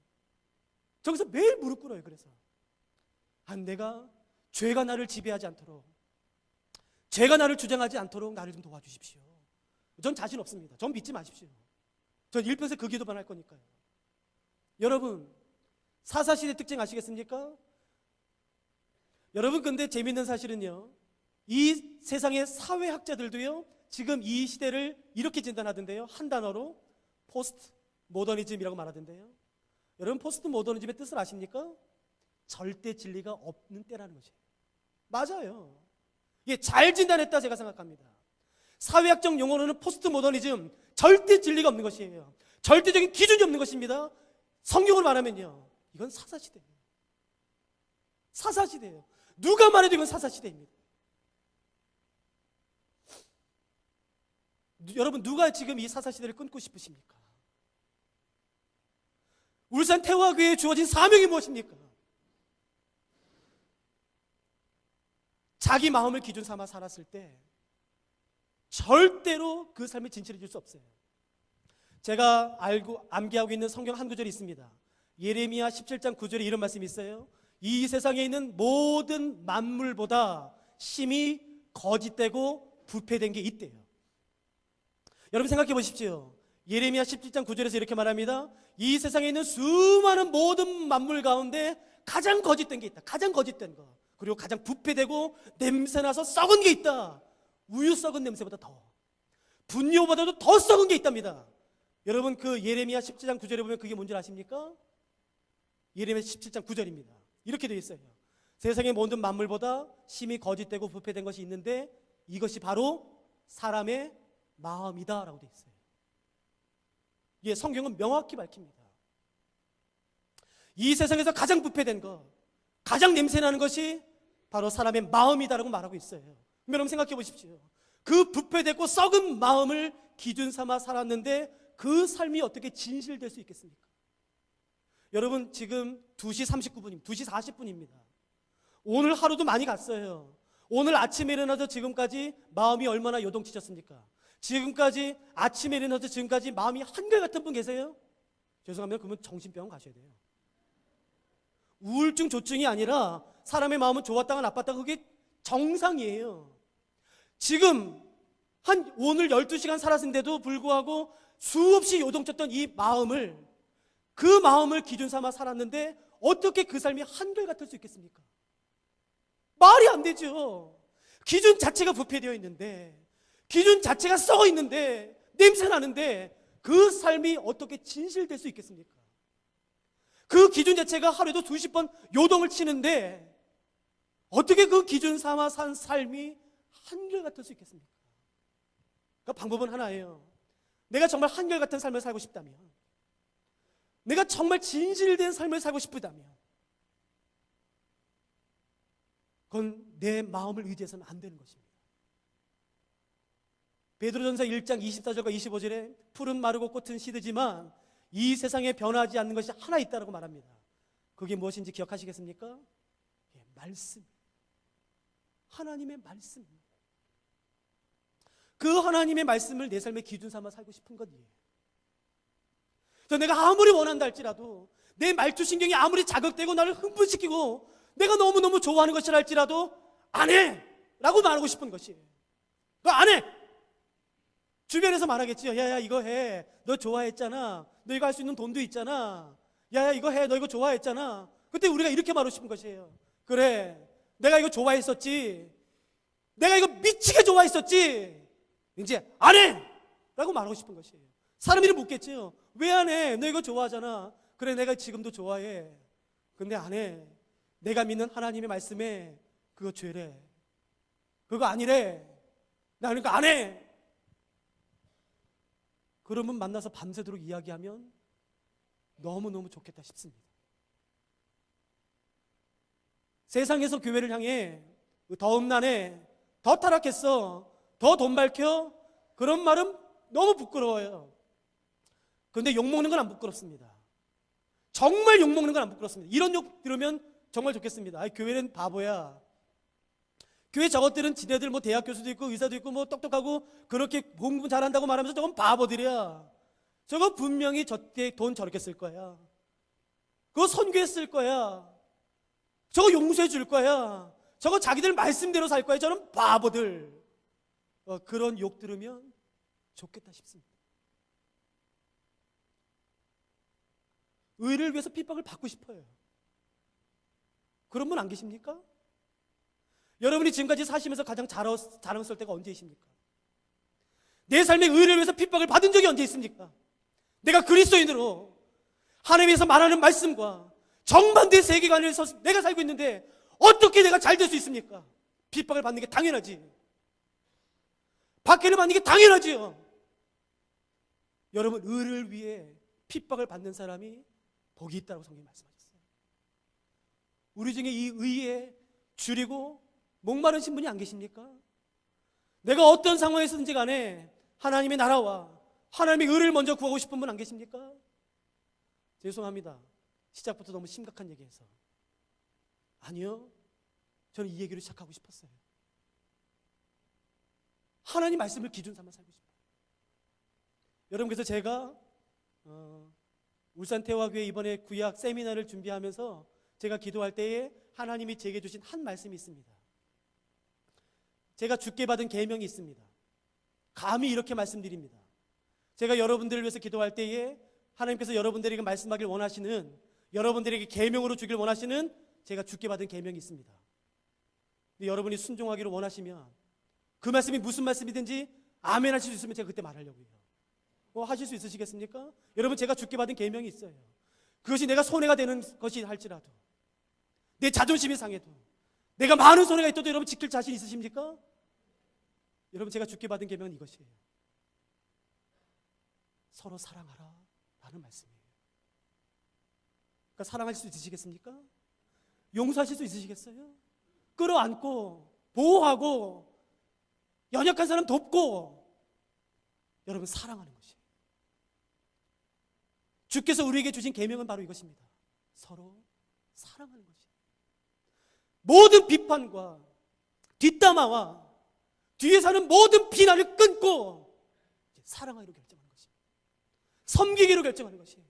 저기서 매일 무릎 꿇어요. 그래서 내가 죄가 나를 지배하지 않도록, 죄가 나를 주장하지 않도록 나를 좀 도와주십시오. 전 자신 없습니다. 전 믿지 마십시오. 전 일편에서 그 기도만 할 거니까요. 여러분, 사사시대 특징 아시겠습니까? 여러분, 근데 재밌는 사실은요, 이 세상의 사회학자들도요, 지금 이 시대를 이렇게 진단하던데요. 한 단어로 포스트 모더니즘이라고 말하던데요. 여러분, 포스트 모더니즘의 뜻을 아십니까? 절대 진리가 없는 때라는 것이에요. 맞아요. 이게 잘 진단했다 제가 생각합니다. 사회학적 용어로는 포스트 모더니즘, 절대 진리가 없는 것이에요. 절대적인 기준이 없는 것입니다. 성경으로 말하면요, 이건 사사시대예요. 사사시대예요. 누가 말해도 이건 사사시대입니다. 여러분, 누가 지금 이 사사시대를 끊고 싶으십니까? 울산 태화교회에 주어진 사명이 무엇입니까? 자기 마음을 기준 삼아 살았을 때 절대로 그 삶을 진실해 줄 수 없어요. 제가 암기하고 있는 성경 한 구절이 있습니다. 예레미야 17장 9절에 이런 말씀이 있어요. 이 세상에 있는 모든 만물보다 심히 거짓되고 부패된 게 있대요. 여러분, 생각해 보십시오. 예레미야 17장 9절에서 이렇게 말합니다. 이 세상에 있는 수많은 모든 만물 가운데 가장 거짓된 게 있다. 가장 거짓된 거. 그리고 가장 부패되고 냄새나서 썩은 게 있다. 우유 썩은 냄새보다 더, 분뇨보다도 더 썩은 게 있답니다. 여러분, 그 예레미야 17장 9절에 보면 그게 뭔지 아십니까? 예레미야 17장 9절입니다. 이렇게 되어 있어요. 세상의 모든 만물보다 심히 거짓되고 부패된 것이 있는데 이것이 바로 사람의 마음이다 라고 되어 있어요. 예, 성경은 명확히 밝힙니다. 이 세상에서 가장 부패된 것, 가장 냄새나는 것이 바로 사람의 마음이다라고 말하고 있어요. 여러분 생각해 보십시오. 그 부패되고 썩은 마음을 기준 삼아 살았는데 그 삶이 어떻게 진실될 수 있겠습니까? 여러분, 지금 2시 39분입니다. 2시 40분입니다. 오늘 하루도 많이 갔어요. 오늘 아침에 일어나서 지금까지 마음이 얼마나 요동치셨습니까? 지금까지 아침에 일어나서 지금까지 마음이 한결같은 분 계세요? 죄송합니다. 그러면 정신병원 가셔야 돼요. 우울증, 조증이 아니라 사람의 마음은 좋았다가 나빴다가 그게 정상이에요. 지금 오늘 12시간 살았는데도 불구하고 수없이 요동쳤던 이 마음을, 그 마음을 기준 삼아 살았는데 어떻게 그 삶이 한결같을 수 있겠습니까? 말이 안 되죠. 기준 자체가 부패되어 있는데, 기준 자체가 썩어 있는데, 냄새 나는데 그 삶이 어떻게 진실될 수 있겠습니까? 그 기준 자체가 하루에도 수십 번 요동을 치는데 어떻게 그 기준 삼아 산 삶이 한결같을 수 있겠습니까? 그러니까 방법은 하나예요. 내가 정말 한결같은 삶을 살고 싶다면, 내가 정말 진실된 삶을 살고 싶다면 그건 내 마음을 의지해서는 안 되는 것입니다. 베드로전서 1장 24절과 25절에 풀은 마르고 꽃은 시들지만 이 세상에 변하지 않는 것이 하나 있다고 말합니다. 그게 무엇인지 기억하시겠습니까? 예, 말씀. 하나님의 말씀. 그 하나님의 말씀을 내 삶의 기준 삼아 살고 싶은 것이에요. 내가 아무리 원한다 할지라도, 내 말투신경이 아무리 자극되고 나를 흥분시키고 내가 너무너무 좋아하는 것이라 할지라도 안 해! 라고 말하고 싶은 것이에요. 너 안 해! 주변에서 말하겠지요. 야야 이거 해. 너 좋아했잖아. 너 이거 할 수 있는 돈도 있잖아. 야야 이거 해. 너 이거 좋아했잖아. 그때 우리가 이렇게 말하고 싶은 것이에요. 그래, 내가 이거 좋아했었지. 내가 이거 미치게 좋아했었지. 이제 안 해! 라고 말하고 싶은 것이에요. 사람들이 묻겠지요. 왜 안 해? 너 이거 좋아하잖아. 그래, 내가 지금도 좋아해. 근데 안 해. 내가 믿는 하나님의 말씀에 그거 죄래. 그거 아니래. 나 그러니까 안 해. 그러면 만나서 밤새도록 이야기하면 너무너무 좋겠다 싶습니다. 세상에서 교회를 향해 더 음란해, 더 타락했어, 더 돈 밝혀, 그런 말은 너무 부끄러워요. 그런데 욕먹는 건 안 부끄럽습니다. 정말 욕먹는 건 안 부끄럽습니다. 이런 욕 들으면 정말 좋겠습니다. 아이, 교회는 바보야. 교회 저것들은 지네들 뭐 대학 교수도 있고 의사도 있고 뭐 똑똑하고 그렇게 공부 잘한다고 말하면서 저건 바보들이야. 저거 분명히 저때 돈 저렇게 쓸 거야. 그거 선교에 쓸 거야. 저거 용서해 줄 거야. 저거 자기들 말씀대로 살 거야. 저는 바보들. 그런 욕 들으면 좋겠다 싶습니다. 의를 위해서 핍박을 받고 싶어요. 그런 분 안 계십니까? 여러분이 지금까지 사시면서 가장 자랑스러울 때가 언제이십니까? 내 삶의 의를 위해서 핍박을 받은 적이 언제 있습니까? 내가 그리스도인으로 하나님에서 말하는 말씀과 정반대의 세계관에서 내가 살고 있는데 어떻게 내가 잘 될 수 있습니까? 핍박을 받는 게 당연하지. 박해를 받는 게 당연하지요. 여러분, 의를 위해 핍박을 받는 사람이 복이 있다고 성경이 말씀하셨어요. 우리 중에 이 의에 줄이고 목마르신 분이 안 계십니까? 내가 어떤 상황에서든지 간에 하나님의 나라와 하나님의 의를 먼저 구하고 싶은 분 안 계십니까? 죄송합니다. 시작부터 너무 심각한 얘기해서. 아니요, 저는 이 얘기를 시작하고 싶었어요. 하나님 말씀을 기준 삼아 살고 싶어요. 여러분, 그래서 제가 울산태화교회 이번에 구약 세미나를 준비하면서 제가 기도할 때에 하나님이 제게 주신 한 말씀이 있습니다. 제가 주께 받은 계명이 있습니다. 감히 이렇게 말씀드립니다. 제가 여러분들을 위해서 기도할 때에 하나님께서 여러분들에게 말씀하길 원하시는, 여러분들에게 계명으로 주길 원하시는 제가 주께 받은 계명이 있습니다. 근데 여러분이 순종하기를 원하시면 그 말씀이 무슨 말씀이든지 아멘 하실 수 있으면 제가 그때 말하려고 해요. 하실 수 있으시겠습니까? 여러분, 제가 주께 받은 계명이 있어요. 그것이 내가 손해가 되는 것이 할지라도, 내 자존심이 상해도, 내가 많은 손해가 있어도 여러분 지킬 자신 있으십니까? 여러분, 제가 주께 받은 계명은 이것이에요. 서로 사랑하라 라는 말씀이에요. 그러니까 사랑할 수 있으시겠습니까? 용서하실 수 있으시겠어요? 끌어안고 보호하고 연약한 사람 돕고 여러분 사랑하는 것이에요. 주께서 우리에게 주신 계명은 바로 이것입니다. 서로 사랑하는 것이에요. 모든 비판과 뒷담화와 뒤에 사는 모든 비난을 끊고 사랑하기로 결정하는 것입니다. 섬기기로 결정하는 것이에요.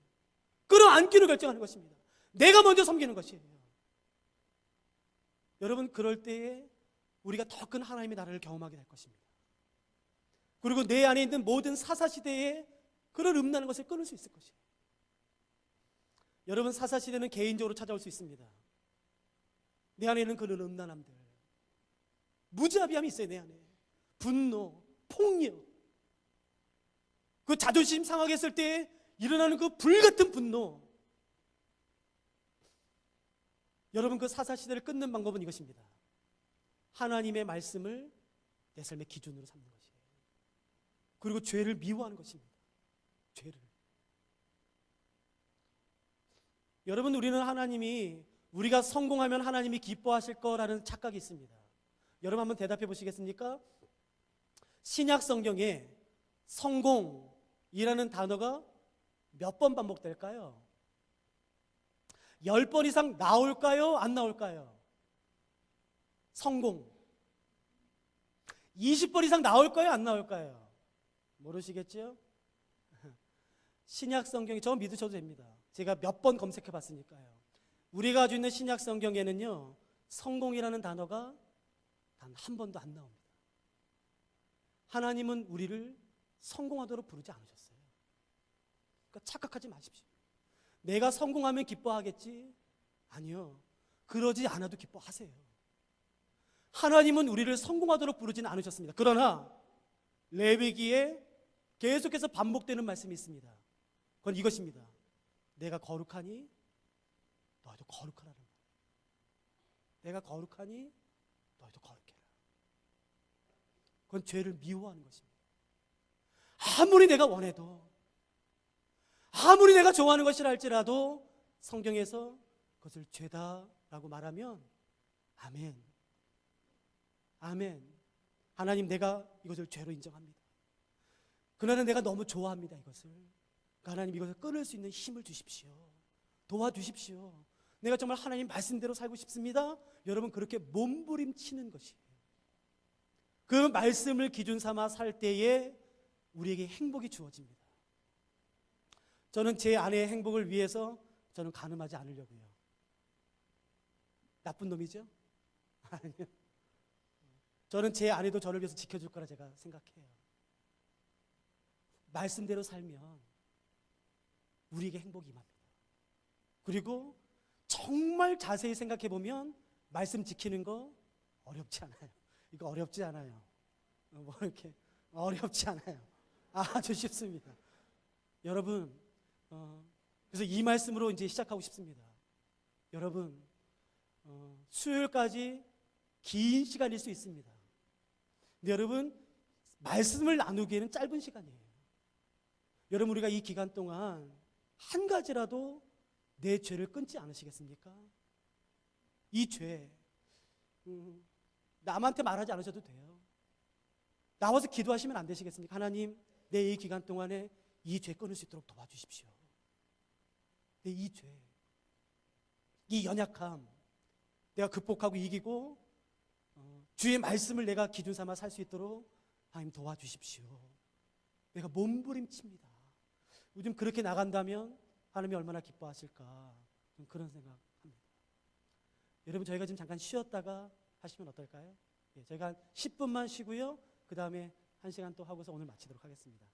끌어안기로 결정하는 것입니다. 내가 먼저 섬기는 것이에요. 여러분, 그럴 때에 우리가 더 큰 하나님의 나라를 경험하게 될 것입니다. 그리고 내 안에 있는 모든 사사시대의 그런 음란한 것을 끊을 수 있을 것이에요. 여러분, 사사시대는 개인적으로 찾아올 수 있습니다. 내 안에 있는 그런 음란함들, 무자비함이 있어요. 내 안에 분노, 폭력, 그 자존심 상하게 했을 때 일어나는 그 불같은 분노. 여러분, 그 사사시대를 끊는 방법은 이것입니다. 하나님의 말씀을 내 삶의 기준으로 삼는 것이에요. 그리고 죄를 미워하는 것입니다. 죄를. 여러분, 우리는 하나님이, 우리가 성공하면 하나님이 기뻐하실 거라는 착각이 있습니다. 여러분, 한번 대답해 보시겠습니까? 신약 성경에 성공이라는 단어가 몇 번 반복될까요? 10번 이상 나올까요? 안 나올까요? 성공. 20번 이상 나올까요? 안 나올까요? 모르시겠죠? 신약 성경이, 저 믿으셔도 됩니다. 제가 몇 번 검색해 봤으니까요. 우리가 가지고 있는 신약 성경에는요, 성공이라는 단어가 단 한 번도 안 나옵니다. 하나님은 우리를 성공하도록 부르지 않으셨어요. 그러니까 착각하지 마십시오. 내가 성공하면 기뻐하겠지? 아니요. 그러지 않아도 기뻐하세요. 하나님은 우리를 성공하도록 부르지는 않으셨습니다. 그러나 레위기에 계속해서 반복되는 말씀이 있습니다. 그건 이것입니다. 내가 거룩하니 너희도 거룩하라는 말. 내가 거룩하니 너희도 거룩해라. 그건 죄를 미워하는 것입니다. 아무리 내가 원해도, 아무리 내가 좋아하는 것이라 할지라도 성경에서 그것을 죄다라고 말하면 아멘, 아멘. 하나님, 내가 이것을 죄로 인정합니다. 그러나 내가 너무 좋아합니다, 이것을. 그러니까 하나님, 이것을 끊을 수 있는 힘을 주십시오. 도와주십시오. 내가 정말 하나님 말씀대로 살고 싶습니다. 여러분, 그렇게 몸부림치는 것이에요. 그 말씀을 기준 삼아 살 때에 우리에게 행복이 주어집니다. 저는 제 아내의 행복을 위해서 저는 간음하지 않으려고요. 나쁜 놈이죠? 아니요. 저는 제 아내도 저를 위해서 지켜줄 거라 제가 생각해요. 말씀대로 살면 우리에게 행복이 임합니다. 그리고 정말 자세히 생각해 보면 말씀 지키는 거 어렵지 않아요. 이거 어렵지 않아요. 뭐 이렇게 어렵지 않아요. 아주 쉽습니다. 여러분, 그래서 이 말씀으로 이제 시작하고 싶습니다. 여러분, 수요일까지 긴 시간일 수 있습니다. 근데 여러분, 말씀을 나누기에는 짧은 시간이에요. 여러분, 우리가 이 기간 동안 한 가지라도 내 죄를 끊지 않으시겠습니까? 이 죄, 남한테 말하지 않으셔도 돼요. 나와서 기도하시면 안 되시겠습니까? 하나님, 내 이 기간 동안에 이 죄 끊을 수 있도록 도와주십시오. 내 이 죄, 이 연약함 내가 극복하고 이기고 주의 말씀을 내가 기준 삼아 살 수 있도록 하나님 도와주십시오. 내가 몸부림칩니다. 요즘 그렇게 나간다면 하나님이 얼마나 기뻐하실까, 좀 그런 생각합니다. 여러분, 저희가 지금 잠깐 쉬었다가 하시면 어떨까요? 저희가 10분만 쉬고요. 그 다음에 1시간 또 하고서 오늘 마치도록 하겠습니다.